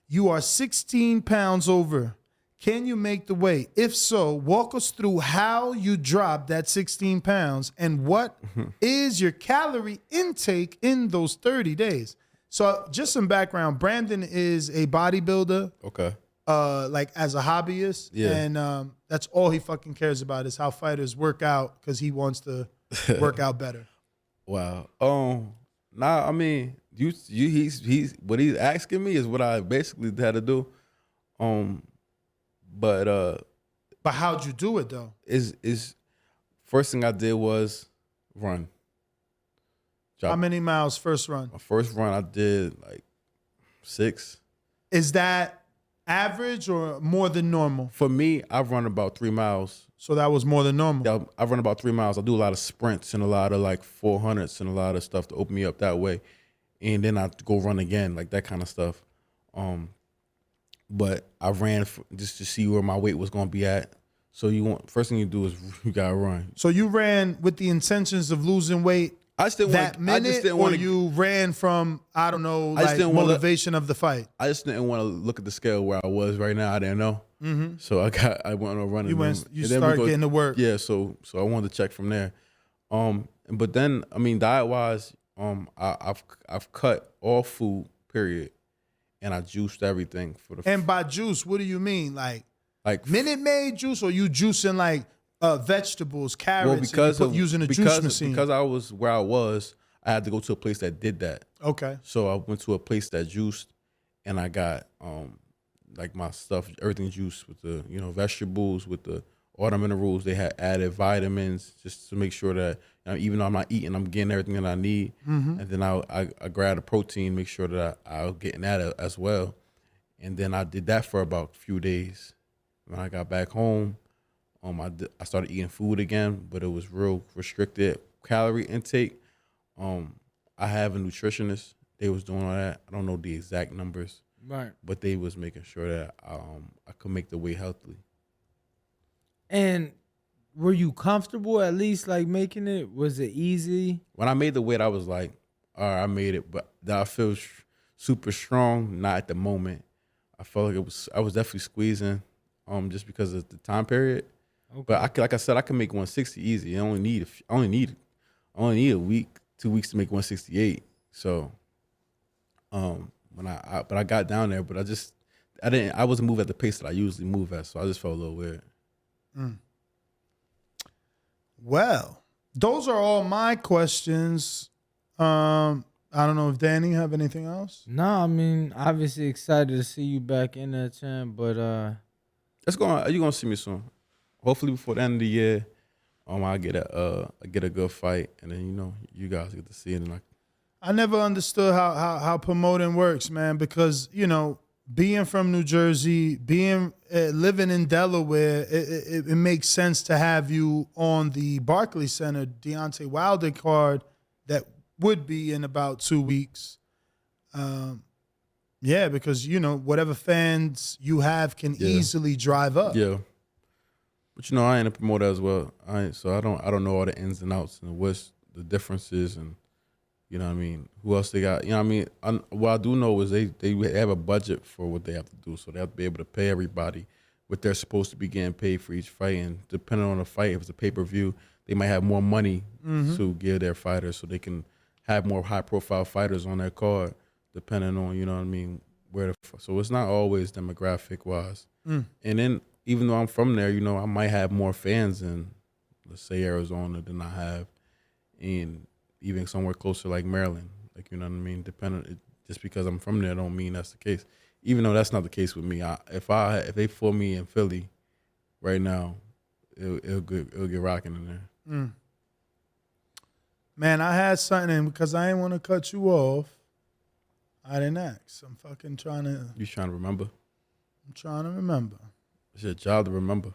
You are 16 pounds over. Can you make the weight? If so, walk us through how you dropped that 16 pounds and what is your calorie intake in those 30 days. So just some background. Brandon is a bodybuilder. Okay. Like as a hobbyist, Yeah. and that's all he fucking cares about is how fighters work out because he wants to work out better. Wow. I mean, he's what he's asking me is what I basically had to do. But how'd you do it though? is first thing I did was run. How many miles first run? My first run I did like 6. Is that Average or more than normal? For me, I've run about 3 miles. So that was more than normal. Yeah, I run about 3 miles. I do a lot of sprints and a lot of like 400s and a lot of stuff to open me up that way. And then I go run again, like that kind of stuff. But I ran just to see where my weight was going to be at. So first thing you do is you got to run. So you ran with the intentions of losing weight I just didn't that want. I just minute, didn't or want to. you ran from, I don't know, I just like didn't wanna- motivation of the fight? I just didn't want to look at the scale where I was right now. I didn't know. So I went on running. You start getting to work. Yeah. So I wanted to check from there. But then I mean, diet wise, I've cut all food, period, and I juiced everything for the. And by juice, what do you mean? Like like Minute Maid juice, or you juicing like vegetables, carrots, well, because and using a juice machine? Because I was where I was, I had to go to a place that did that. Okay. So I went to a place that juiced, and I got like my stuff, everything juiced with the vegetables, with the water minerals. They had added vitamins just to make sure that even though I'm not eating, I'm getting everything that I need. And then I grabbed a protein, make sure that I was getting that as well. And then I did that for about a few days. When I got back home, I started eating food again, but it was real restricted calorie intake. I have a nutritionist. They was doing all that. I don't know the exact numbers, Right. but they was making sure that I could make the weight healthily. And were you comfortable at least like making it? Was it easy? When I made the weight, I was like, all right, I made it, but did I feel super strong? Not at the moment. I felt like I was definitely squeezing, just because of the time period. Okay. But like I said, I can make 160 easy. I only need a week, 2 weeks to make 168. So, but I got down there, but I wasn't moving at the pace that I usually move at, so I just felt a little weird. Well, those are all my questions. I don't know if Danny have anything else. No, I mean, obviously excited to see you back in there, champ. But You're gonna see me soon. Hopefully before the end of the year, I get a good fight, and then you guys get to see it. And I never understood how promoting works, man, because being from New Jersey, living in Delaware, it makes sense to have you on the Barclays Center Deontay Wilder card that would be in about 2 weeks. Yeah, because whatever fans you have can easily drive up. yeah. But I ain't a promoter as well. So I don't know all the ins and outs and what's the differences and what I mean. Who else they got? What I mean. What I do know is they have a budget for what they have to do, so they have to be able to pay everybody what they're supposed to be getting paid for each fight. And depending on the fight, if it's a pay-per-view, they might have more money to give their fighters, so they can have more high-profile fighters on their card, depending on what I mean so it's not always demographic-wise. And then, even though I'm from there, I might have more fans in, let's say, Arizona than I have in even somewhere closer like Maryland. Like, you know what I mean? Just because I'm from there don't mean that's the case. Even though that's not the case with me. If they fought me in Philly right now, it'll get rocking in there. Man, I had something, and because I didn't want to cut you off, I didn't ask. I'm fucking trying to. You trying to remember? I'm trying to remember. It's your job to remember.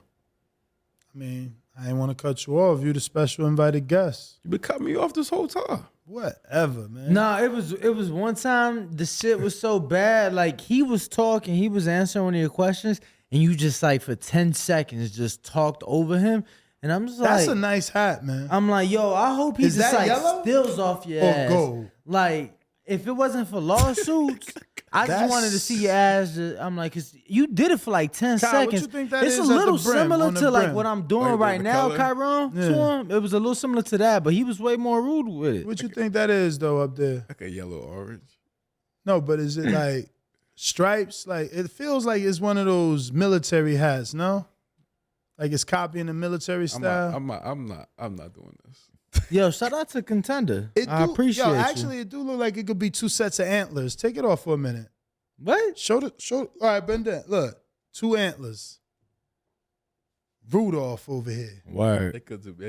I mean, I didn't want to cut you off. You the special invited guest. You been cutting me off this whole time. Whatever, man. no, it was one time the shit was so bad. Like he was talking, he was answering one of your questions, and you just like for 10 seconds just talked over him. And I'm just That's like, a nice hat, man. I'm like, yo, I hope he Is just that like yellow? steals off your Or ass. gold? Like, if it wasn't for lawsuits, I just wanted to see your ass. I'm like, cause you did it for like 10 Kyle, what seconds. you think that It's is a at the little brim, similar on the to like brim? what I'm doing Like right the now, color? Kyrone. Yeah. To him. It was a little similar to that, but he was way more rude with it. What you think that is, though, up there? Like a yellow orange. No, but is it like stripes? Like, it feels like it's one of those military hats, no? Like it's copying the military style. I'm not doing this. Yo, shout out to Contender. It I do- appreciate yo, you. actually, it do look like it could be 2 sets of antlers. Take it off for a minute. What? Show. All right, bend that. Look, 2 antlers. Rudolph over here. Word. It could be 2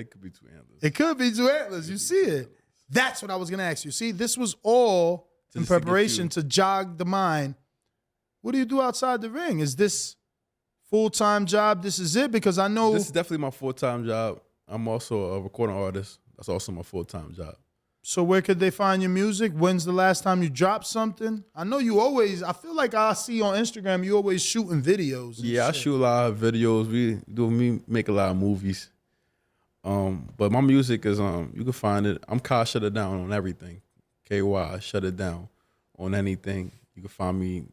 antlers. It could be 2 antlers. You see it. That's what I was going to ask you. See, this was all in Just to get preparation you- to jog the mind. what do you do outside the ring? Is this full-time job? This is it? Because I know This is definitely my full-time job. I'm also a recording artist. That's also my full-time job. So where could they find your music? When's the last time you dropped something? I know you always, I feel like I see on Instagram, you always shooting videos. and Yeah, I shit. shoot a lot of videos. We make a lot of movies. But my music is you can find it. I'm Kai Shut It Down on everything. KY Shut It Down on anything. You can find me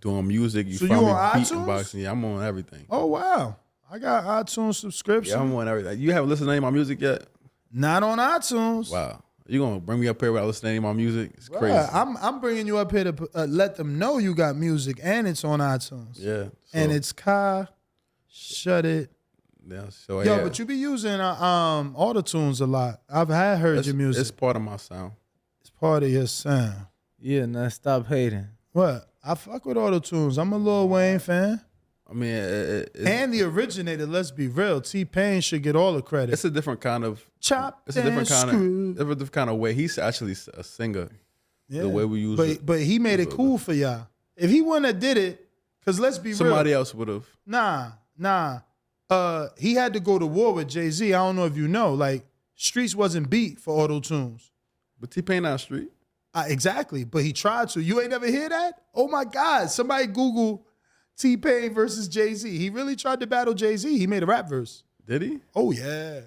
doing music. You So find you me on beating iTunes? boxing. Yeah, I'm on everything. Oh, wow. I got iTunes subscription. Yeah, I'm on everything. You haven't listened to any of my music yet? Not on iTunes. Wow. You gonna bring me up here without listening to any of my music? It's Right. crazy. I'm bringing you up here to let them know you got music and it's on iTunes. Yeah. So, And it's Kai Shut It. yeah, so Yo, yeah. but you be using autotunes a lot. I've heard your music. It's part of my sound. It's part of your sound. Yeah, now stop hating. What? I fuck with autotunes. I'm a Lil Wayne fan. I mean, And the originator, let's be real, T-Pain should get all the credit. it's a different kind of. Chop It's a different and kind screw. of different kind of way. He's actually a singer. Yeah. The way we use it. But he made it cool for y'all. If he wouldn't have did it, because let's be Somebody real. else would have. Nah. He had to go to war with Jay-Z. I don't know if you know. Like, Streets wasn't beat for auto-tunes. But T-Pain on street. Exactly. But he tried to. You ain't never hear that? Oh, my God. Somebody Google T-Pain versus Jay-Z. He really tried to battle Jay-Z. He made a rap verse. Did he? Oh, yeah.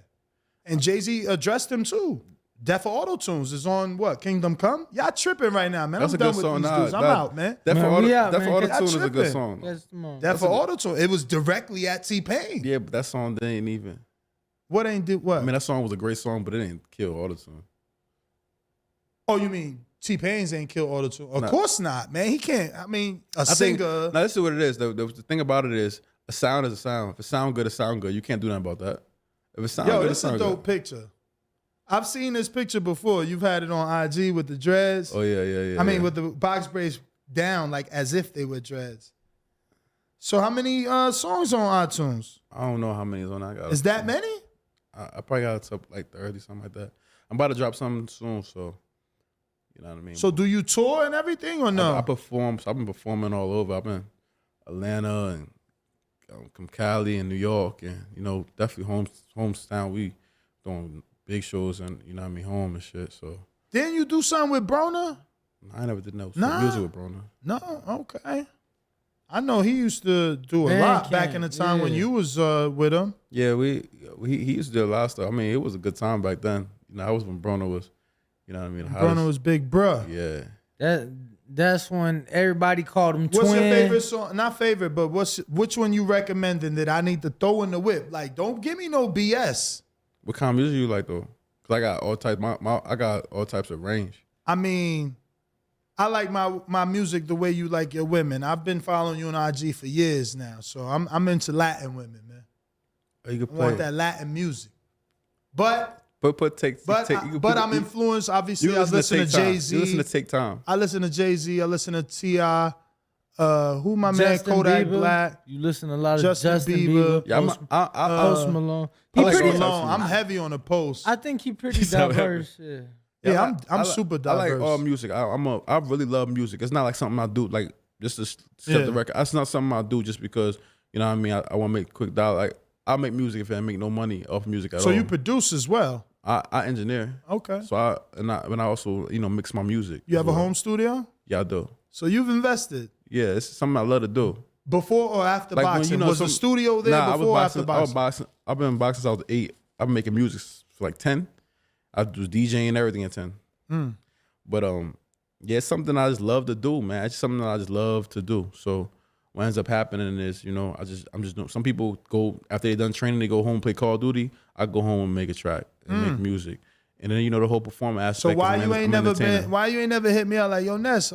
And Jay-Z addressed him, too. Death for Auto-Tunes is on what? Kingdom Come? Y'all tripping right now, man. That's I'm a done good with song. these Nah, dudes. I'm that- out, man. That for Man, auto, we out, that man. for auto Y'all tune is a good tripping. song. Yes, come on. Death for Auto-Tune. It was directly at T-Pain. Yeah, but that song they ain't even. What ain't did what? I mean, that song was a great song, but it ain't kill auto tune. Oh, you mean T-Pain's ain't kill Auto-Tune? Of Nah. course not, man. He can't. I mean, a I think. singer. Now this is what it is. The thing about it is, a sound is a sound. If it sound good, it sound good. You can't do nothing about that. If it sound Yo, good, it this is a sound dope good. picture. I've seen this picture before. You've had it on IG with the dreads. Oh yeah. I mean, yeah. with the box braids down, like as if they were dreads. So how many songs on iTunes? I don't know how many is on that. I got. Is that many? I probably got it to like 30, something like that. I'm about to drop something soon, so you know what I mean. So do you tour and everything or no? I perform. So I've been performing all over. I've been Atlanta and from Cali and New York, and definitely hometown. We doing big shows and you know what I mean, home and shit. So Didn't you do something with Broner? I never did no Nah. music with Brona. No, okay. I know he used to do a Man lot back can't, in the time when yeah. you was with him. Yeah, he used to do a lot of stuff. I mean, it was a good time back then. I was when Brona was, you know what I mean. Broner was big bruh. Yeah. That's when everybody called him What's twin. your favorite song? Not favorite, but which one you recommending that I need to throw in the whip? Like, don't give me no BS. What kind of music you like though? Cause I got all types. I got all types of range. I mean, I like my music the way you like your women. I've been following you on IG for years now, so I'm into Latin women, man. Or you could I play. want that Latin music. But I'm influenced. Obviously, I listen to Jay-Z. You listen to Take Time. I listen to Jay-Z. I listen to T.I. Who my man Justin Kodak Bieber. Black. You listen to a lot of Justin Justin Bieber. Bieber. Yeah, Post Malone. I He like pretty. all types of Malone. I'm music. heavy on the post. I think he pretty He's not diverse. Yeah. Yeah, I'm super diverse. I like all music. I really love music. It's not like something I do like just to set the record. That's not something I do just because you know what I mean. I want to make quick dollar. Like I make music if I make no money off music at all. So you produce as well. I engineer. Okay. So I also mix my music. You have as a well. home studio? Yeah, I do. So you've invested Yeah, it's something I love to do. before or after Like when, boxing? you know, was the studio there Nah, before or I after was boxing? boxing. I've been boxing since I was 8. I've been making music for like 10. I was DJing and everything at 10. But yeah, it's something I just love to do, man. It's just something that I just love to do. So what ends up happening is, I'm just doing. Some people go after they done training, they go home play Call of Duty. I go home and make a track and make music, and then the whole performance aspect. So is why I'm you ain't I'm never entertaining. been? Why you ain't never hit me out like, yo, Ness?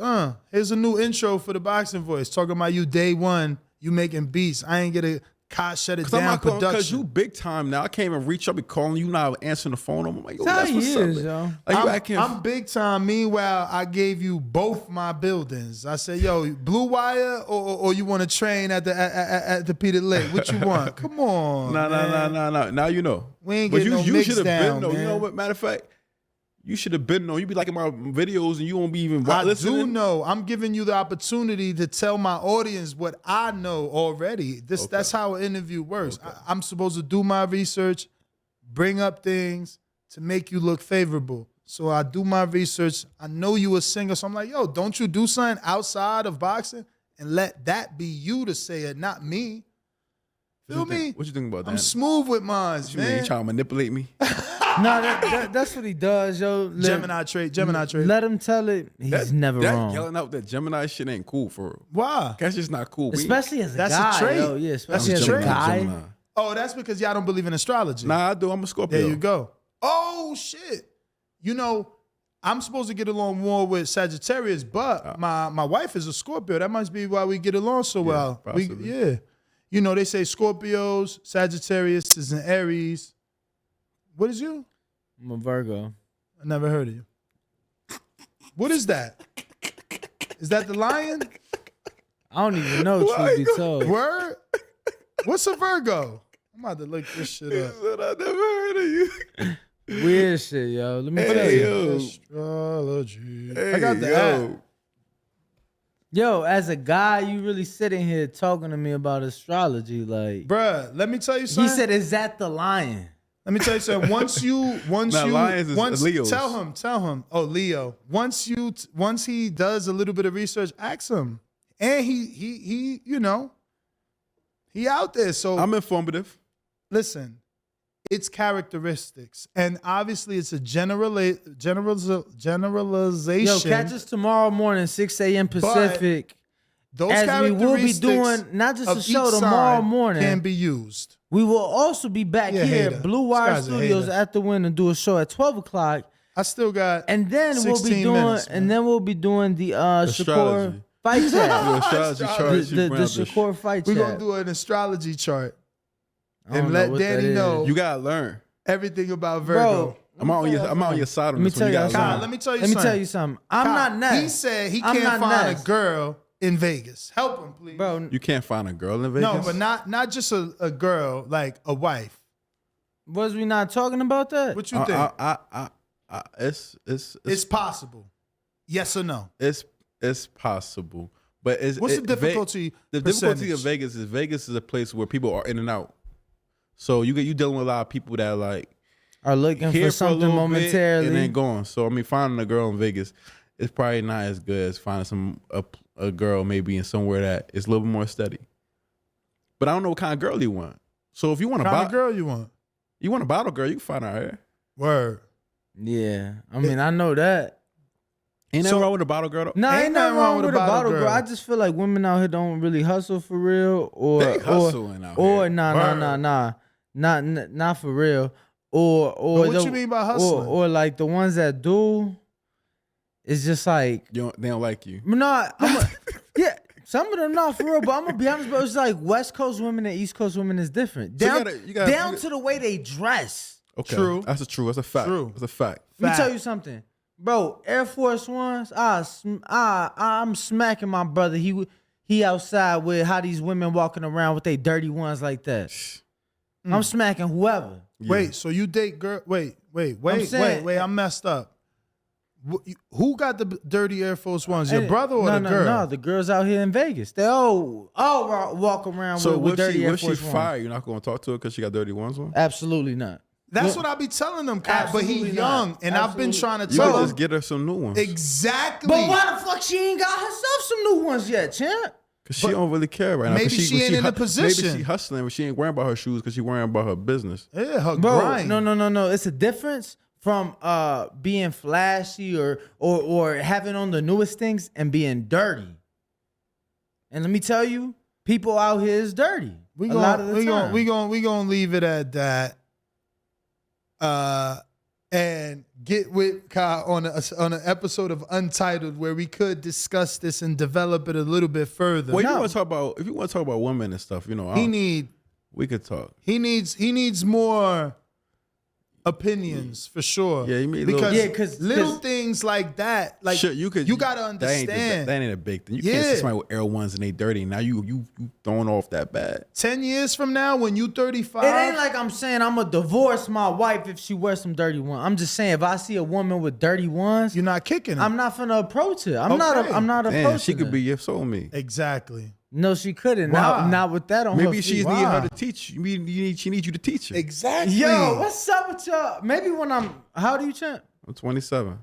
Here's a new intro for the Boxing Voice. Talking about you day one, you making beats. I ain't get a Shut It Cause I'm Down not calling, cause production. you big time now. I can't even reach. I'll be calling you now, answering the phone. I'm like, yo, That's that's how what's he up. is, man. yo. Like, you acting- I'm big time. Meanwhile, I gave you both my buildings. I said, yo, Blue Wire or you want to train at the Peter Lake? What you want? Come on. man. No. Now you know. We ain't But getting no you mix should have down, been though. You man. know what? Matter of fact, You should have been on. You be liking my videos and you won't be even I listening. do know. I'm giving you the opportunity to tell my audience what I know already. That's how an interview works. I'm supposed to do my research, bring up things to make you look favorable. So I do my research. I know you a singer, so I'm like, yo, don't you do something outside of boxing and let that be you to say it, not me. Feel me? What you think about that? I'm smooth with mine, You mean man. you trying to manipulate me? No, that's what he does, yo. Gemini trait. Let him tell it. He's never wrong. Yelling out that Gemini shit ain't cool for real. Why? That's just not cool. Especially as a That's a guy, trait. yo. Yeah, especially That's as a a trait. guy. Oh, that's because y'all don't believe in astrology. Nah, I do. I'm a Scorpio. There you go. Oh, shit. You know, I'm supposed to get along more with Sagittarius, but my wife is a Scorpio. That must be why we get along so well. possibly. You know, they say Scorpios, Sagittarius is an Aries. What is you? I'm a Virgo. I never heard of you. What is that? Is that the lion? I don't even know, truth be told. Word? What's a Virgo? I'm about to look this shit up. I never heard of you. Weird shit, yo. Let me tell Hey, you. yo. Astrology. Hey, I got the yo. app. Yo, as a guy, you really sitting here talking to me about astrology. Like, Bruh, let me tell you he something. said, is that the lion? Let me tell you something. Once Nah, lions is Leos. tell him. Oh, Leo. Once he does a little bit of research, ask him. And he you know, he out there. So I'm informative. listen, it's characteristics, and obviously it's a generalization. Yo, catch us tomorrow morning, 6 a.m. Pacific. Those as we will be characteristics doing not just of a show each tomorrow sign morning. can be used. We will also be back Yeah, here hater. at Blue This Wire guy's a Studios hater. at the Win and do a show at 12 o'clock. I still got And then we'll be 16 doing minutes, and man. then we'll be doing the Shakur Astrology. fight Your chat. astrology chart. the Shakur fight We're chat. gonna do an astrology chart I don't and know let what Danny that is. know You gotta learn. everything about Virgo. Bro, I'm on your side on Let me this tell one. you You gotta something. Kyle, learn. let me tell you Let me something. tell you something. I'm Kyle, not Ness. He said he I'm can't not find Ness. a girl in Vegas. Help him, please. Bro, You can't find a girl in Vegas. No, but not just a girl, like a wife. was we not talking about that? What you think? It's possible. Yes or no? it's possible, but What's the difficulty? The difficulty of percentage? Vegas is a place where people are in and out. So you dealing with a lot of people that like Are looking here for something a little bit momentarily. and then gone. So I mean, finding a girl in Vegas is probably not as good as finding a girl maybe in somewhere that is a little bit more steady. But I don't know what kind of girl you want. So if you want What a kind of girl you want? you want a bottle girl, you can find her out here. Word. Yeah, I mean, I know that. Ain't So- nothing wrong with a bottle girl though. No, ain't nothing wrong with a bottle girl. girl. I just feel like women out here don't really hustle for real, or They hustling out or here. nah, not for real, or But what you mean by hustling? or like the ones that do, it's just like They don't like you. yeah. Some of them not for real, but I'm gonna be honest, bro. It's like West Coast women and East Coast women is different. So you Down, gotta- down to the way they dress. Okay. True. That's a fact. True. That's a fact. Let me tell Fact. you something, bro. Air Force Ones. I'm smacking my brother. He outside with how these women walking around with they dirty ones like that. I'm smacking whoever. Yeah. Wait, so you date girl? Wait. saying- I'm messed up. Who got the dirty Air Force Ones? Your brother or the girl? No, the girls out here in Vegas. They all walk around So with dirty Air what she Force Ones. fired? You're not going to talk to her because she got dirty ones on? Absolutely not. That's Look, what I be telling them, Kyle. But he Absolutely young, not. and I've been Absolutely. trying to You tell can him just get her some new ones. exactly. But why the fuck she ain't got herself some new ones yet, champ? Because she don't really care right now. 'Cause maybe she ain't in the position. Maybe she hustling, but she ain't worrying about her shoes because she worrying about her business. Yeah, her Bro, grind. no. It's a difference from being flashy or having on the newest things and being dirty. And let me tell you, people out here is dirty. A lot of the time. We gonna leave it at that. And get with Kyle on an episode of Untitled where we could discuss this and develop it a little bit further. Well, if you want to talk about women and stuff, you know, he we could talk. needs more opinions for sure. Yeah, you mean because Yeah, 'cause- little 'cause- things like that, like Sure, you gotta understand. That ain't a big thing. You Yeah. can't see somebody with Air Ones and they dirty. Now you throwing off that bad. 10 years from now, when you 35, It ain't like I'm saying I'm gonna divorce my wife if she wears some dirty ones. I'm just saying if I see a woman with dirty ones, you're not kicking it. I'm not finna approach it. I'm Okay. not Damn, approaching she could it. be your soulmate. Exactly. No, she couldn't. Why? Not with that on her Maybe feet. she need Why? her to teach. She needs you to teach her. Exactly. Yo, what's up with y'all? Maybe when how old are you, champ? I'm 27.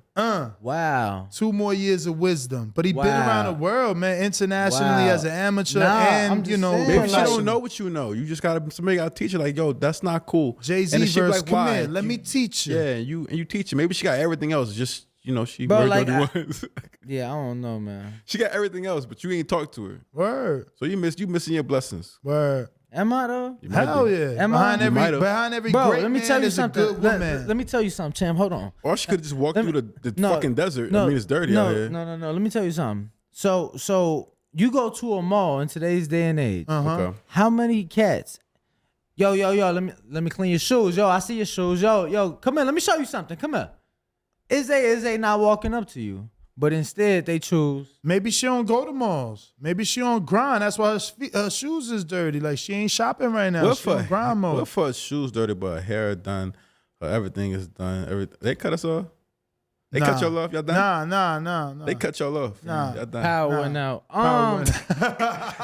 Wow. 2 more years of wisdom. But he been Wow. around the world, man, internationally Wow. as an amateur Nah, I'm and, just you know, saying, Maybe she professional. don't know what you know. You just somebody gotta teach her like, yo, that's not cool. Jay-Z And then she be verse, like, come why? here, let me teach you. Yeah, and you teach her. Maybe she got everything else. Just she Bro, very like, dirty ones. Yeah, I don't know, man. She got everything else, but you ain't talk to her. Word. So you missing your blessings. Word. Am I though? You might Hell be. yeah. Am I? You might have. Behind every Bro, great let me man tell you is something. a good woman. Let me tell you something, champ. Hold on. Or she could just walk Let through me- the no, fucking desert. No, I mean, it's dirty no, out here. No. Let me tell you something. So you go to a mall in today's day and age. Okay. How many cats? Yo, let me clean your shoes. Yo, I see your shoes. Yo, come here. Let me show you something. Come here. Is they not walking up to you? But instead they choose. Maybe she don't go to malls. Maybe she on grind. That's why her shoes is dirty. Like she ain't shopping right now. What She on grind mode. What for her shoes dirty, but her hair done, her everything is done. They cut us off. They cut y'all off. Y'all done. Nah. They cut y'all off. Nah. Y'all done. Power went out.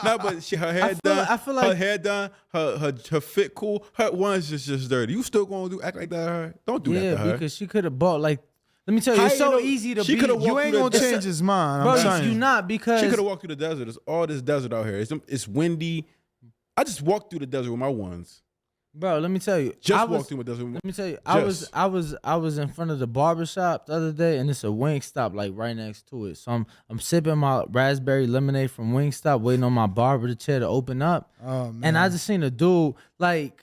No, but her hair done. I feel like her hair done. Her fit cool. Her one's just dirty. You still gonna act like that to her? Don't do that to her. because she could have bought like. Let me tell you, How it's you so know- easy to she be. coulda walked You ain't through gonna the- change his mind. Bro, I'm telling you not because She could have walked through the desert. It's all this desert out here. It's windy. I just walked through the desert with my ones. Bro, let me tell you. Just I was- walked through my desert. Let me tell you, Just. I was in front of the barber shop the other day, and it's a Wingstop like right next to it. So I'm sipping my raspberry lemonade from Wingstop, waiting on my barber chair to open up. Oh, man. And I just seen a dude like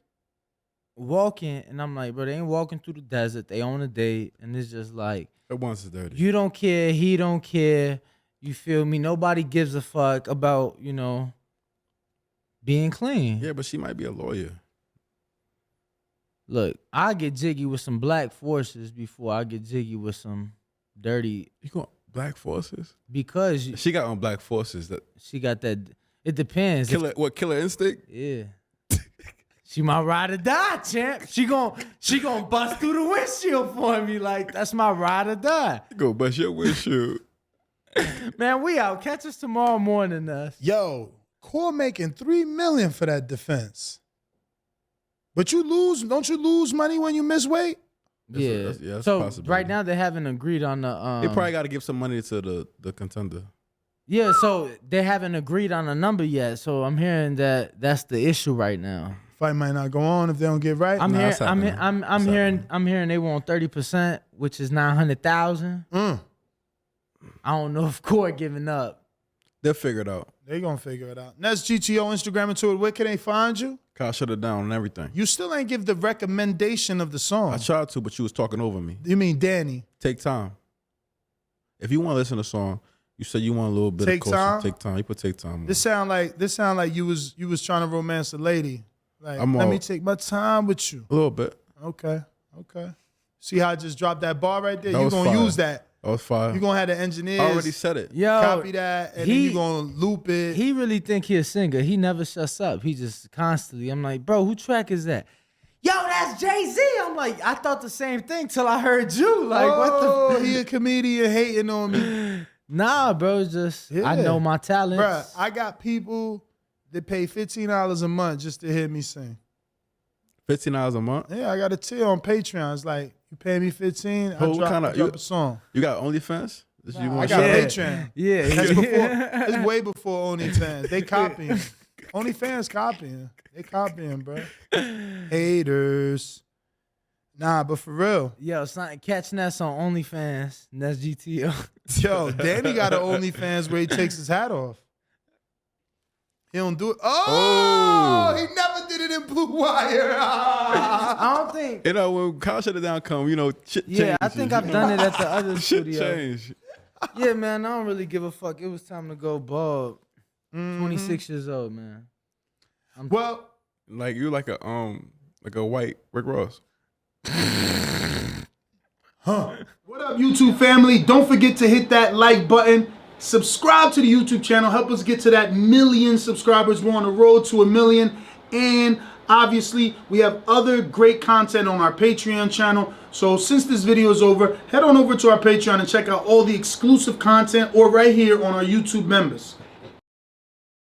walking, and I'm like, bro, they ain't walking through the desert. They on a date, and it's just like Her ones is dirty. you don't care, he don't care. You feel me? Nobody gives a fuck about being clean. Yeah, but she might be a lawyer. Look, I get jiggy with some black forces before I get jiggy with some dirty You got Black Forces? because She got on Black Forces. That she got that. It depends. If- Killer Instinct? yeah. She my ride or die, champ. She gon' bust through the windshield for me. Like, that's my ride or die. Go bust your windshield. Man, we out. Catch us tomorrow morning, us. Yo, Core making $3 million for that defense. But don't you lose money when you miss weight? Yeah. that's a So possibility. right now they haven't agreed on the They probably got to give some money to the contender. yeah, so they haven't agreed on a number yet. So I'm hearing that that's the issue right now. Fight might not go on if they don't get right. I'm Nah, hearing it's happening. I'm hearing they want 30%, which is 900,000. I don't know if Core giving up. They'll figure it out. They gonna figure it out. That's GTO, Instagram, and Twitter. Where can they find you? Kyle shut it down and everything. You still ain't give the recommendation of the I song. tried to, but you was talking over me. You mean Danny? Take time. If you want to listen to a song, you say you want a little bit Take of caution. time? Take time. You put take time. on. This sound like you was trying to romance a lady. Like, I'm let all- me take my time with you. A little bit. Okay. See how I just dropped that bar right there? That You was gonna fire. use that. That was fire. You gonna have the engineers I already said it. Yo, copy that, and then you gonna loop it. He really think he a singer. He never shuts up. He just constantly. I'm like, bro, who track is that? Yo, that's Jay-Z. I'm like, I thought the same thing till I heard you. Like, oh, what the? he a comedian hating on me. Nah, bro, it's just I Yeah. know my talents. Bruh, I got people that pay $15 a month just to hear me sing. $15 a month. Yeah, I got a tier on Patreon. It's like, you pay me 15, I Oh, what drop, kinda- drop a song. You got OnlyFans? This you I want got shout out? Patreon. Yeah, That's before. It's way before OnlyFans. They copying. OnlyFans copying. They copying, bro. Haters. Nah, but for real. Yo, son, catch Ness on OnlyFans. And that's GTO. Yo, Danny got an OnlyFans where he takes his hat off. He don't do it. Oh, he never did it in Blue Wire. I don't think. You know, when Kyle shut it down, shit Yeah, I changes, think you I've know? done it at the other Shit studio. changed. Yeah, man, I don't really give a fuck. It was time to go bald. 26 years old, man. Well, Like you like a white Rick Ross. What up, YouTube family? Don't forget to hit that like button. Subscribe to the YouTube channel. Help us get to that 1 million subscribers. We're on the road to 1 million. And obviously, we have other great content on our Patreon channel. So since this video is over, head on over to our Patreon and check out all the exclusive content or right here on our YouTube members.